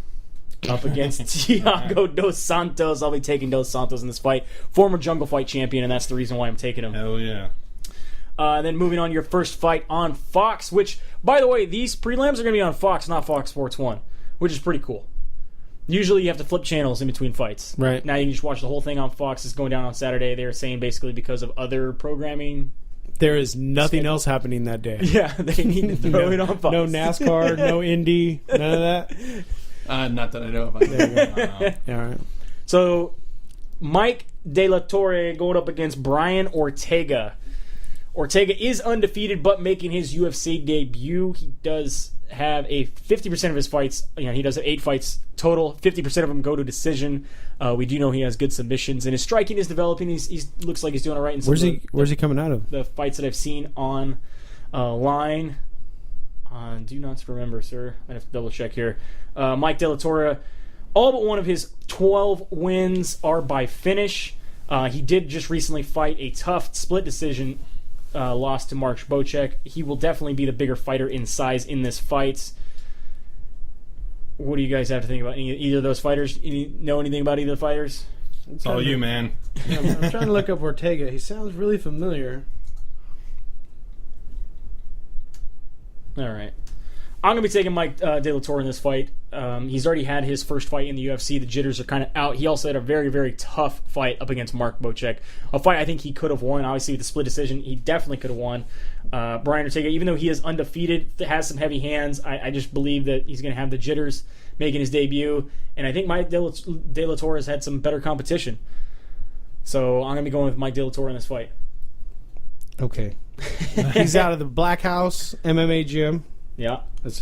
up against Thiago Dos Santos. I'll be taking Dos Santos in this fight. Former Jungle Fight champion, and that's the reason why I'm taking him.
Hell yeah.
Then moving on to your first fight on Fox, which, by the way, these prelims are going to be on Fox, not Fox Sports 1, which is pretty cool. Usually you have to flip channels in between fights.
Right.
Now you can just watch the whole thing on Fox. It's going down on Saturday. They were saying basically because of other programming.
There is nothing else happening that day.
Yeah, they need to throw it on Fox.
No NASCAR, no Indy, none of that.
Not that I know of.
There you go. All right.
So Mike De La Torre going up against Brian Ortega. Ortega is undefeated, but making his UFC debut. He does have a 50% of his fights. He does have 8 fights total. 50% of them go to decision. We do know he has good submissions, and his striking is developing. He looks like he's doing all right. In some
Where's he coming out of?
The fights that I've seen on line. Do not remember, sir. I have to double check here. Mike De La Torre, all but one of his 12 wins are by finish. He did just recently fight a tough split decision. Lost to Mark Bocek. He will definitely be the bigger fighter in size in this fight. What do you guys have to think about either of those fighters? Know anything about either of the fighters?
It's all you, man.
Yeah, I'm trying to look up Ortega. He sounds really familiar.
All right. I'm going to be taking Mike De La Torre in this fight. He's already had his first fight in the UFC. The jitters are kind of out. He also had a very, very tough fight up against Mark Bocek. A fight I think he could have won. Obviously, with the split decision, he definitely could have won. Brian Ortega, even though he is undefeated, has some heavy hands, I just believe that he's going to have the jitters making his debut. And I think Mike De La Torre has had some better competition. So I'm going to be going with Mike De La Torre in this fight.
Okay. He's out of the Black House MMA gym.
Yeah.
That's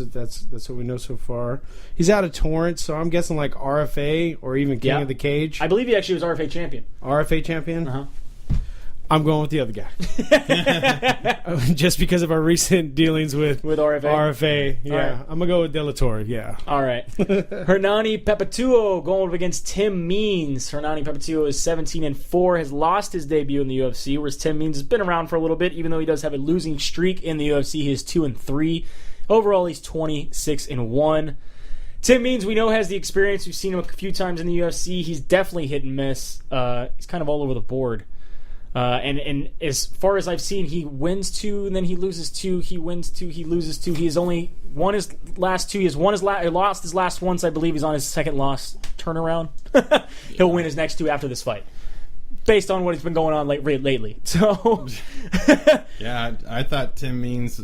what we know so far. He's out of Torrance, so I'm guessing like RFA or even King of the Cage.
I believe he actually was RFA champion.
RFA champion?
Uh-huh.
I'm going with the other guy. Just because of our recent dealings with
RFA.
RFA, yeah.
Right.
I'm going to go with De La Torre, yeah.
All right. Hernani Pepituo going up against Tim Means. Hernani Pepituo is 17-4, has lost his debut in the UFC, whereas Tim Means has been around for a little bit, even though he does have a losing streak in the UFC. He is 2-3. Overall, he's 26-1. Tim Means, we know, has the experience. We've seen him a few times in the UFC. He's definitely hit and miss. He's kind of all over the board. And as far as I've seen, he wins 2, and then he loses 2. He wins 2, he loses 2. He has only won his last 2. He has lost his last once. I believe he's on his second loss turnaround. He'll win his next 2 after this fight, based on what has been going on lately. So,
yeah, I thought Tim Means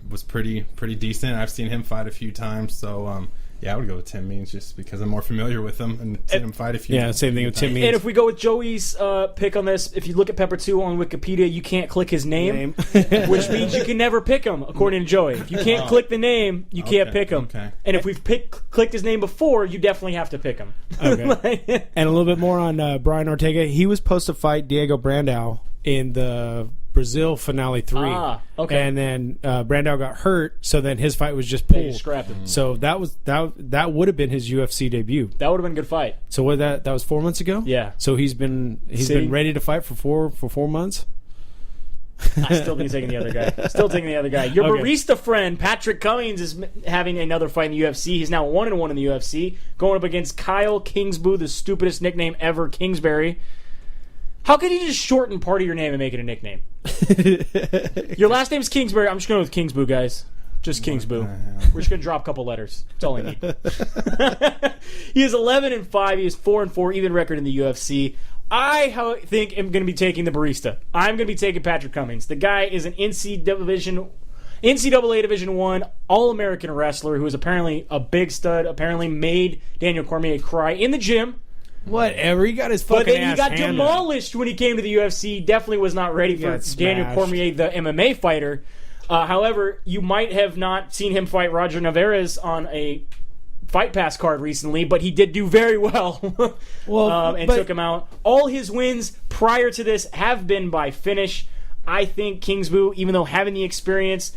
was pretty decent. I've seen him fight a few times, so yeah, I would go with Tim Means just because I'm more familiar with him and seen him fight a few.
Yeah, same thing with Tim Means.
And if we go with Joey's pick on this, if you look at Pepper 2 on Wikipedia, you can't click his name. Which means you can never pick him, according to Joey. If you can't click the name, you can't pick him.
Okay.
And if we've clicked his name before, you definitely have to pick him.
Okay. And a little bit more on Brian Ortega. He was supposed to fight Diego Brandao in the Brazil finale 3.
Okay.
And then Brandao got hurt, so then his fight was just pulled.
Scrapped him.
So that would have been his UFC debut.
That would have been a good fight.
So what that was 4 months ago?
Yeah.
So he's been ready to fight for 4 months.
I still think he's taking the other guy. Your barista friend Patrick Cummings is having another fight in the UFC. He's now 1-1 in the UFC, going up against Kyle Kingsbury, the stupidest nickname ever, Kingsbury. How could you just shorten part of your name and make it a nickname? Your last name's Kingsbury. I'm just going with Kingsboo, guys. Just Kingsboo. We're just going to drop a couple letters. That's all I need. He is 11-5. He is 4-4, even record in the UFC. I think I'm going to be taking the barista. I'm going to be taking Patrick Cummings. The guy is an NCAA Division I All-American wrestler who is apparently a big stud, apparently made Daniel Cormier cry in the gym.
Whatever, he got his fucking
But then he
ass
got
handed.
demolished when he came to the UFC. Definitely was not ready for Daniel Cormier, the MMA fighter. However, you might have not seen him fight Roger Navarez on a Fight Pass card recently, but he did do very well and took him out. All his wins prior to this have been by finish. I think Kingsboo, even though having the experience,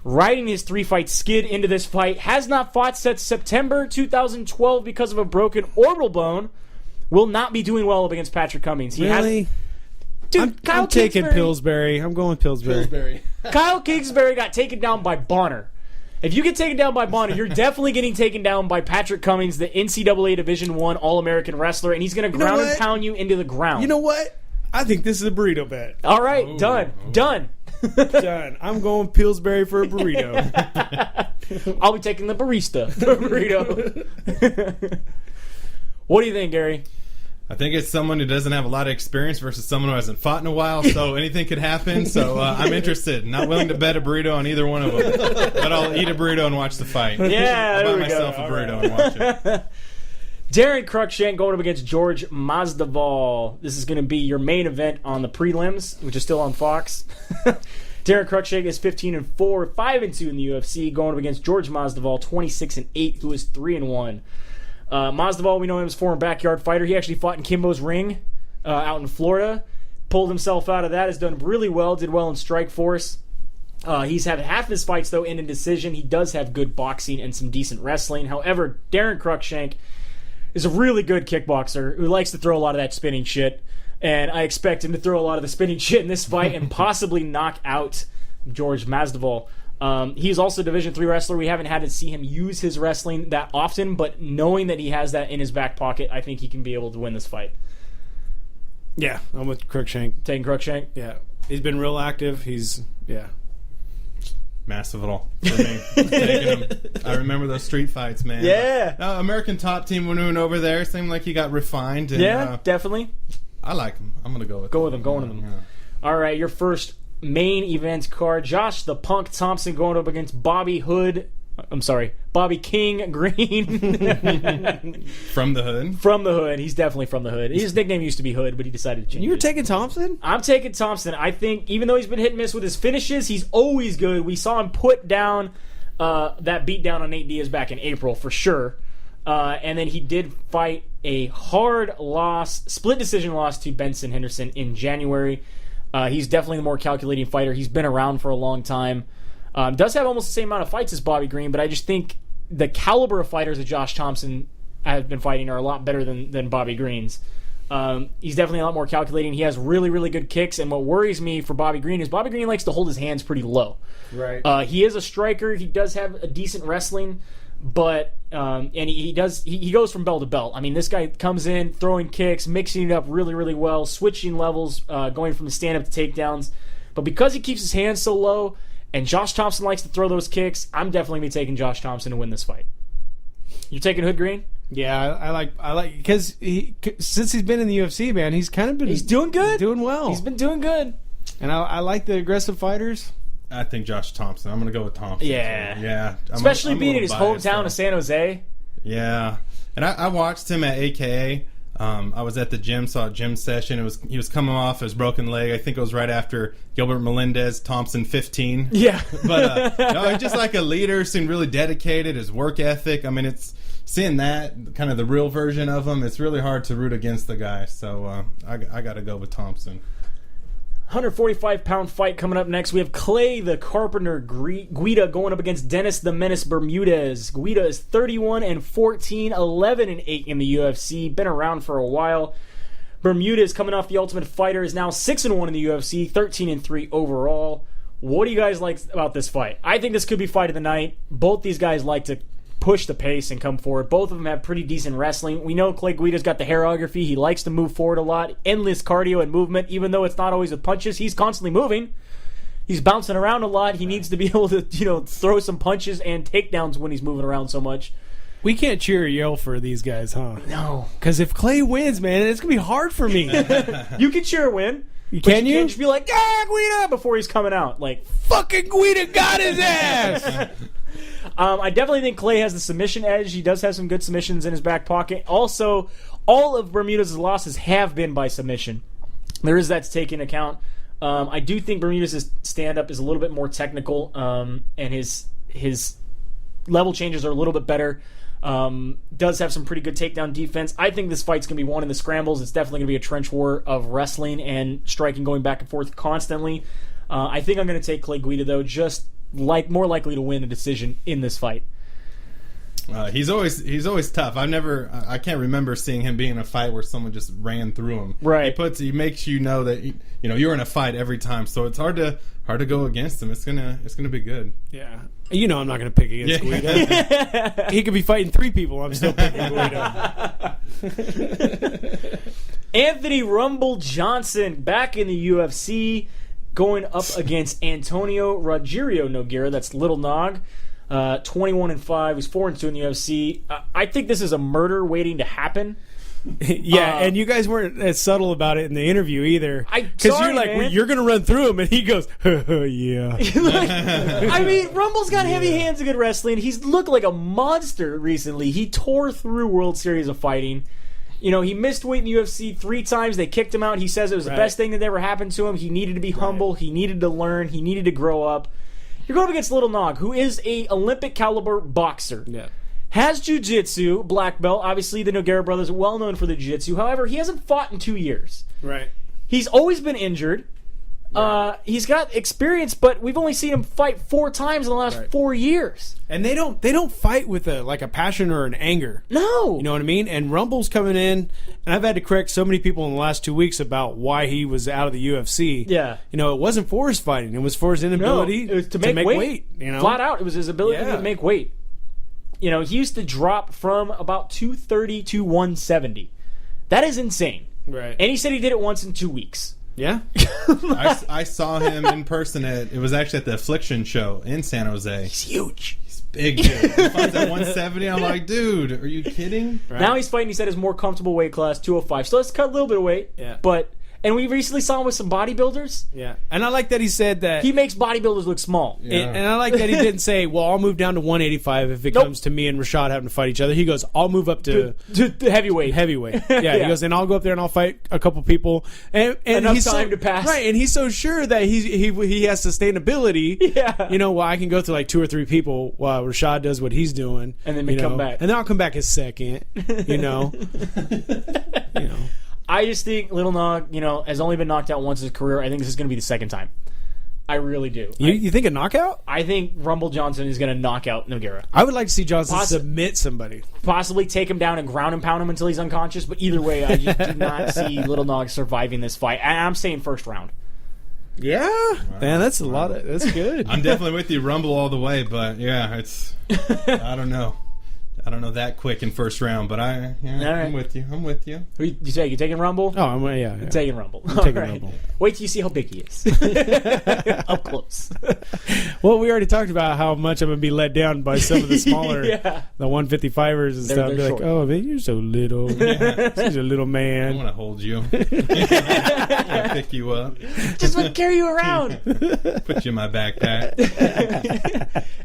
riding his 3-fight skid into this fight, has not fought since September 2012 because of a broken orbital bone, will not be doing well up against Patrick Cummings.
Really? I'm taking Pillsbury. I'm going Pillsbury.
Kyle Kingsbury got taken down by Bonner. If you get taken down by Bonner, you're definitely getting taken down by Patrick Cummings, the NCAA Division I All-American wrestler, and he's going to ground and pound you into the ground.
You know what? I think this is a burrito bet.
All right, done.
Done. I'm going Pillsbury for a burrito.
I'll be taking the barista for a burrito. What do you think, Gary?
I think it's someone who doesn't have a lot of experience versus someone who hasn't fought in a while, so anything could happen. So I'm interested. Not willing to bet a burrito on either one of them, but I'll eat a burrito and watch the fight.
Yeah,
I'll buy myself a burrito and watch it.
Darren Cruikshank going up against George Masvidal. This is going to be your main event on the prelims, which is still on Fox. Darren Cruikshank is 15-4, 5-2 in the UFC, going up against George Masvidal, 26-8, who is 3-1. Masvidal, we know him as a former backyard fighter. He actually fought in Kimbo's ring out in Florida. Pulled himself out of that. Has done really well. Did well in Strikeforce. He's had half his fights, though, in a decision. He does have good boxing and some decent wrestling. However, Darren Cruikshank is a really good kickboxer who likes to throw a lot of that spinning shit. And I expect him to throw a lot of the spinning shit in this fight and possibly knock out George Masvidal. He's also a Division III wrestler. We haven't had to see him use his wrestling that often, but knowing that he has that in his back pocket, I think he can be able to win this fight.
Yeah, I'm with Cruikshank.
Taking Cruikshank?
Yeah. He's been real active.
Masvidal for me. Taking him. I remember those street fights, man.
Yeah.
American Top Team went over there. Seemed like he got refined. And,
definitely.
I like him. I'm going to go with him.
Going with him. Yeah. All right, your first main event card. Josh the Punk Thompson going up against Bobby King Green.
From the Hood?
From the Hood. He's definitely from the Hood. His nickname used to be Hood, but he decided to change it.
You were taking Thompson?
I'm taking Thompson. I think even though he's been hit and miss with his finishes, he's always good. We saw him put down that beatdown on Nate Diaz back in April for sure. And then he did fight a hard loss, split decision loss to Benson Henderson in January. He's definitely the more calculating fighter. He's been around for a long time. Does have almost the same amount of fights as Bobby Green, but I just think the caliber of fighters that Josh Thompson has been fighting are a lot better than Bobby Green's. He's definitely a lot more calculating. He has really, really good kicks, and what worries me for Bobby Green is Bobby Green likes to hold his hands pretty low.
Right.
He is a striker. He does have a decent wrestling, but and he goes from bell to bell. I mean, this guy comes in throwing kicks, mixing it up really, really well, switching levels, going from the stand-up to takedowns. But because he keeps his hands so low, and Josh Thompson likes to throw those kicks, I'm definitely going to be taking Josh Thompson to win this fight. You're taking Hood Green?
Yeah, I like because since he's been in the UFC, man, he's kind of been
doing good,
doing well.
He's been doing good,
and I like the aggressive fighters.
I think Josh Thompson. I'm going to go with Thompson.
Yeah.
I'm
especially being in his
biased,
hometown of San Jose.
Yeah, and I watched him at AKA. I was at the gym, saw a gym session. He was coming off his broken leg. I think it was right after Gilbert Melendez, Thompson 15.
Yeah.
But he's just like a leader, seemed really dedicated, his work ethic. I mean, it's seeing that, kind of the real version of him, it's really hard to root against the guy. So I got to go with Thompson.
145-pound fight coming up next. We have Clay the Carpenter Guida going up against Dennis the Menace Bermudez. Guida is 31-14, 11-8 in the UFC. Been around for a while. Bermudez, coming off the Ultimate Fighter, is now 6-1 in the UFC, 13-3 overall. What do you guys like about this fight? I think this could be fight of the night. Both these guys like to push the pace and come forward. Both of them have pretty decent wrestling. We know Clay Guida's got the hairography. He likes to move forward a lot. Endless cardio and movement. Even though it's not always with punches, he's constantly moving. He's bouncing around a lot. He needs to be able to, throw some punches and takedowns when he's moving around so much.
We can't cheer or yell for these guys, huh?
No.
Because if Clay wins, man, it's going to be hard for me.
You can cheer a win.
Can you?
Can't just be like, Guida, before he's coming out. Like,
fucking Guida got his ass!
I definitely think Clay has the submission edge. He does have some good submissions in his back pocket. Also, all of Bermudez's losses have been by submission. There is that to take into account. I do think Bermudez's stand-up is a little bit more technical, and his level changes are a little bit better. Does have some pretty good takedown defense. I think this fight's going to be won in the scrambles. It's definitely going to be a trench war of wrestling and striking going back and forth constantly. I think I'm going to take Clay Guida, though, just more likely to win a decision in this fight.
He's always tough. I can't remember seeing him being in a fight where someone just ran through him.
Right.
He makes you know that you're in a fight every time. So it's hard to go against him. It's gonna be good.
Yeah. I'm not gonna pick against Guida. He could be fighting 3 people. I'm still picking Guida.
Anthony Rumble Johnson back in the UFC, going up against Antonio Rogerio Nogueira. That's Little Nog. 21-5. He's 4-2 in the UFC. I think this is a murder waiting to happen.
Yeah, and you guys weren't as subtle about it in the interview either. Because you're like, well, you're going to run through him, and he goes, yeah.
I mean, Rumble's got heavy hands of good wrestling. He's looked like a monster recently. He tore through World Series of Fighting. He missed weight in the UFC 3 times. They kicked him out. He says it was the best thing that ever happened to him. He needed to be humble. He needed to learn. He needed to grow up. You're going up against Little Nog, who is a Olympic caliber boxer.
Yeah.
Has jiu-jitsu, black belt. Obviously, the Nogueira brothers are well known for the jiu-jitsu. However, he hasn't fought in 2 years.
Right.
He's always been injured. Right. He's got experience, but we've only seen him fight 4 times in the last 4 years.
And they don't fight with a passion or an anger.
No.
You know what I mean? And Rumble's coming in, and I've had to correct so many people in the last 2 weeks about why he was out of the UFC.
Yeah.
It wasn't for his fighting. It was for his inability
it was to make weight. Flat out, it was his ability to make weight. He used to drop from about 230 to 170. That is insane.
Right.
And he said he did it once in 2 weeks.
Yeah.
I saw him in person it was actually at the Affliction show in San Jose.
He's huge.
He's big, dude. He fights at 170. I'm like, dude, are you kidding?
Right. Now he's fighting, he said, his more comfortable weight class, 205. So let's cut a little bit of weight.
Yeah.
And we recently saw him with some bodybuilders.
Yeah. And I like that he said that
he makes bodybuilders look small.
Yeah. And I like that he didn't say, well, I'll move down to 185 if it comes to me and Rashad having to fight each other. He goes, I'll move up to
heavyweight.
Yeah, he goes, and I'll go up there and I'll fight a couple people. And
enough
he's
time to pass.
Right, and he's so sure that he has sustainability.
Yeah.
Well, I can go through like 2 or 3 people while Rashad does what he's doing.
And then come back.
And then I'll come back as second,
I just think Little Nog, has only been knocked out once in his career. I think this is going to be the second time. I really do.
You think a knockout?
I think Rumble Johnson is going to knock out Nogueira.
I would like to see Johnson submit somebody.
Possibly take him down and ground and pound him until he's unconscious, but either way, I just do not see Little Nog surviving this fight. And I'm saying first round.
Yeah? Man, that's a lot of... That's good.
I'm definitely with you, Rumble all the way, but yeah, it's... I don't know. I don't know that quick in first round, but I'm with you. I'm with you.
Who you taking Rumble?
Oh, I'm
taking Rumble.
I'm taking Rumble.
Wait till you see how big he is. Up close.
Well, we already talked about how much I'm going to be let down by some of the smaller,
Yeah.
the 155ers and stuff. I'll be like,
short.
oh, man, you're so little. He's a little
I
man.
want to hold you. I pick you up.
Just want to carry you around.
Put you in my backpack.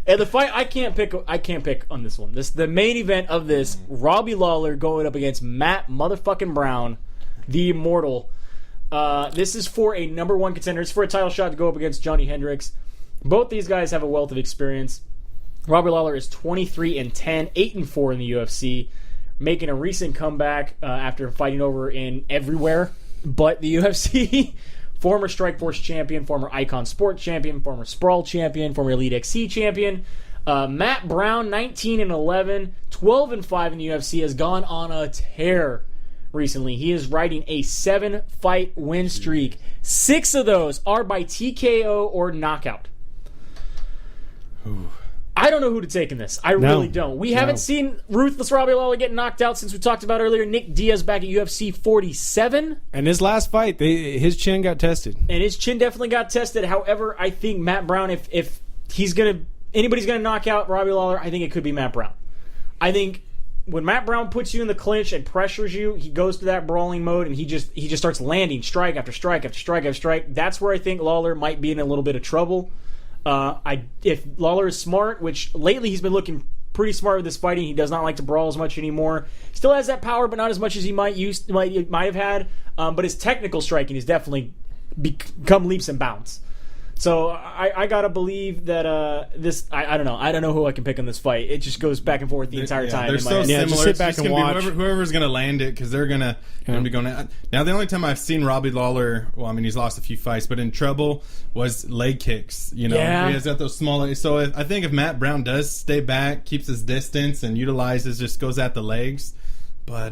And the fight, I can't pick on this one. The main event of this, Robbie Lawler going up against Matt motherfucking Brown, the Immortal. This is for a number one contender. It's for a title shot to go up against Johnny Hendricks. Both these guys have a wealth of experience. Robbie Lawler is 23-10, 8-4 in the UFC, making a recent comeback after fighting over in everywhere but the UFC. Former Strikeforce champion, former Icon Sport champion, former Sprawl champion, former Elite XC champion. Matt Brown, 19-11, 12-5 in the UFC, has gone on a tear recently. He is riding a 7-fight win streak. 6 of those are by TKO or knockout.
Ooh.
I don't know who to take in this. I really don't. We haven't seen Ruthless Robbie Lawler get knocked out since we talked about earlier. Nick Diaz back at UFC 47.
And his last fight, his chin got tested.
And his chin definitely got tested. However, I think Matt Brown, if anybody's going to knock out Robbie Lawler, I think it could be Matt Brown. I think when Matt Brown puts you in the clinch and pressures you, he goes to that brawling mode and he just starts landing strike after strike after strike after strike. That's where I think Lawler might be in a little bit of trouble. If Lawler is smart, which lately he's been looking pretty smart with this fighting, he does not like to brawl as much anymore. Still has that power, but not as much as he might have had. But his technical striking has definitely become leaps and bounds. So I gotta believe that this. I don't know. I don't know who I can pick on this fight. It just goes back and forth the entire time.
They're so
Yeah,
similar.
just sit
It's
back
just
and
gonna
watch.
be whoever's going to land it, because they're going to be going. Now, the only time I've seen Robbie Lawler, well, I mean, he's lost a few fights, but in trouble was leg kicks. You know,
Yeah.
he has got those smaller. So I think if Matt Brown does stay back, keeps his distance, and just goes at the legs, but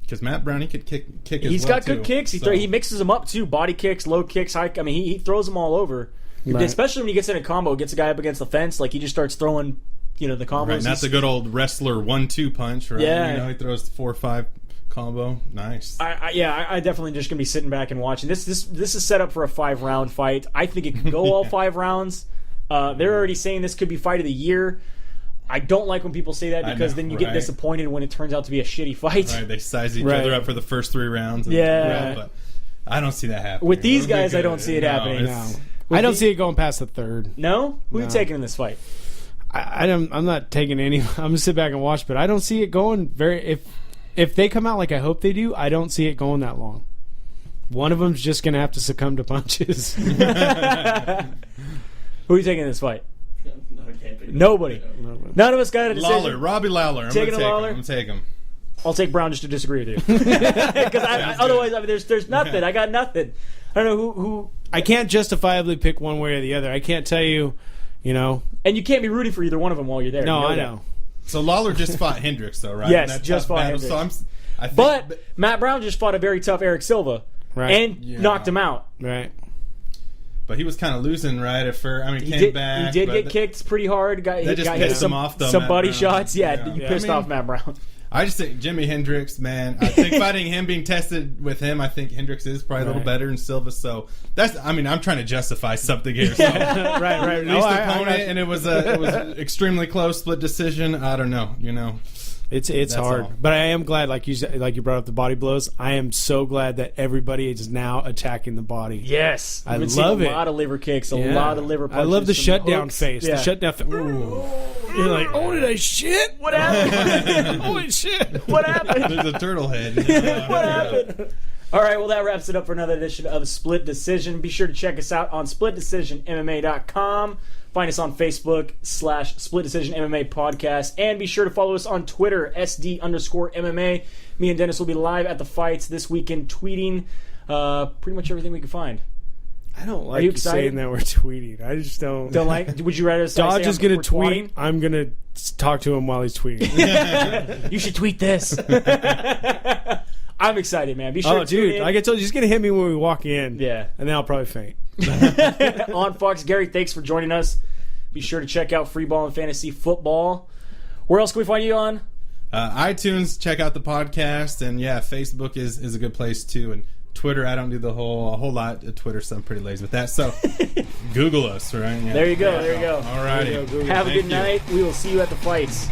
because Matt Brown, he could kick.
He's got good kicks. He mixes them up too. Body kicks, low kicks, high. I mean, he throws them all over.
Right.
Especially when he gets in a combo, gets a guy up against the fence, like he just starts throwing, the combos.
Right, not the good old wrestler 1-2 punch, right?
Yeah.
He throws 4-5 combo. Nice.
I definitely just gonna be sitting back and watching. This is set up for a 5-round fight. I think it could go all 5 rounds. They're already saying this could be fight of the year. I don't like when people say that because then you get disappointed when it turns out to be a shitty fight.
Right, they size each other up for the first 3 rounds. But I don't see that happening.
With these guys, I don't see it happening.
No. I don't see it going past the third.
No? Who are you taking in this fight?
I'm not taking any. I'm gonna sit back and watch, but I don't see it going very. If they come out like I hope they do, I don't see it going that long. One of them's just gonna have to succumb to punches.
Who are you taking in this fight?
No, I can't pick
Nobody. None of us got a decision.
Lawler, Robbie Lawler. I'm
Taking
going
Lawler?
to take him.
I'll take Brown just to disagree with you. Because otherwise, there's nothing. I got nothing. I don't know who.
I can't justifiably pick one way or the other. I can't tell you,
And you can't be rooting for either one of them while you're there.
No,
You know
I
that.
know.
So Lawler just fought Hendricks, though, right?
Yes,
In that
just
tough
fought
battle.
Hendricks.
So I think,
But Matt Brown just fought a very tough Eric Silva and knocked him out.
Right.
But he was kind of losing right at first. I mean,
He
came
did.
back.
He did
but
get kicked pretty hard. Got
That just
hit
pissed
some
him off, though,
some
Matt
body
Brown.
shots. Yeah,
Yeah.
you
Yeah,
pissed
I mean-
off Matt Brown.
I just think Jimmy Hendricks, man. I think fighting him, being tested with him, I think Hendricks is probably a little better than Silva. So I'm trying to justify something here. So
right.
released opponent, and it was extremely close, split decision. I don't know,
It's hard,
all.
but I am glad, like you brought up the body blows. I am so glad that everybody is now attacking the body.
Yes,
I
We've been seeing
love
a
it.
lot of liver kicks, a
Yeah.
lot of liver punches.
I love the
some
shutdown
hooks.
face.
Yeah.
The shutdown face. You're like, oh, did I shit?
What happened?
Holy shit!
What happened?
There's a turtle head.
What happened? All right, well, that wraps it up for another edition of Split Decision. Be sure to check us out on SplitDecisionMMA.com. Find us on Facebook /Split Decision MMA Podcast. And be sure to follow us on Twitter, SD_MMA. Me and Dennis will be live at the fights this weekend tweeting pretty much everything we can find.
I don't like
you
you
excited?
saying that we're tweeting. I just don't.
Don't like? Would you rather say
Dodge is going
we're
to tweet.
twatting?
I'm going to talk to him while he's tweeting.
You should tweet this. I'm excited, man. Be sure to tune
dude,
in.
like I told you, he's going to hit me when we walk in.
Yeah.
And then I'll probably faint.
on Fox. Gary, thanks for joining us. Be sure to check out Free Ball and Fantasy Football. Where else can we find you on?
iTunes, check out the podcast, and Facebook is a good place too. And Twitter, I don't do a whole lot of Twitter, so I'm pretty lazy with that. So Google us, right? Yeah.
There you go.
All righty.
Have a good night. We will see you at the fights.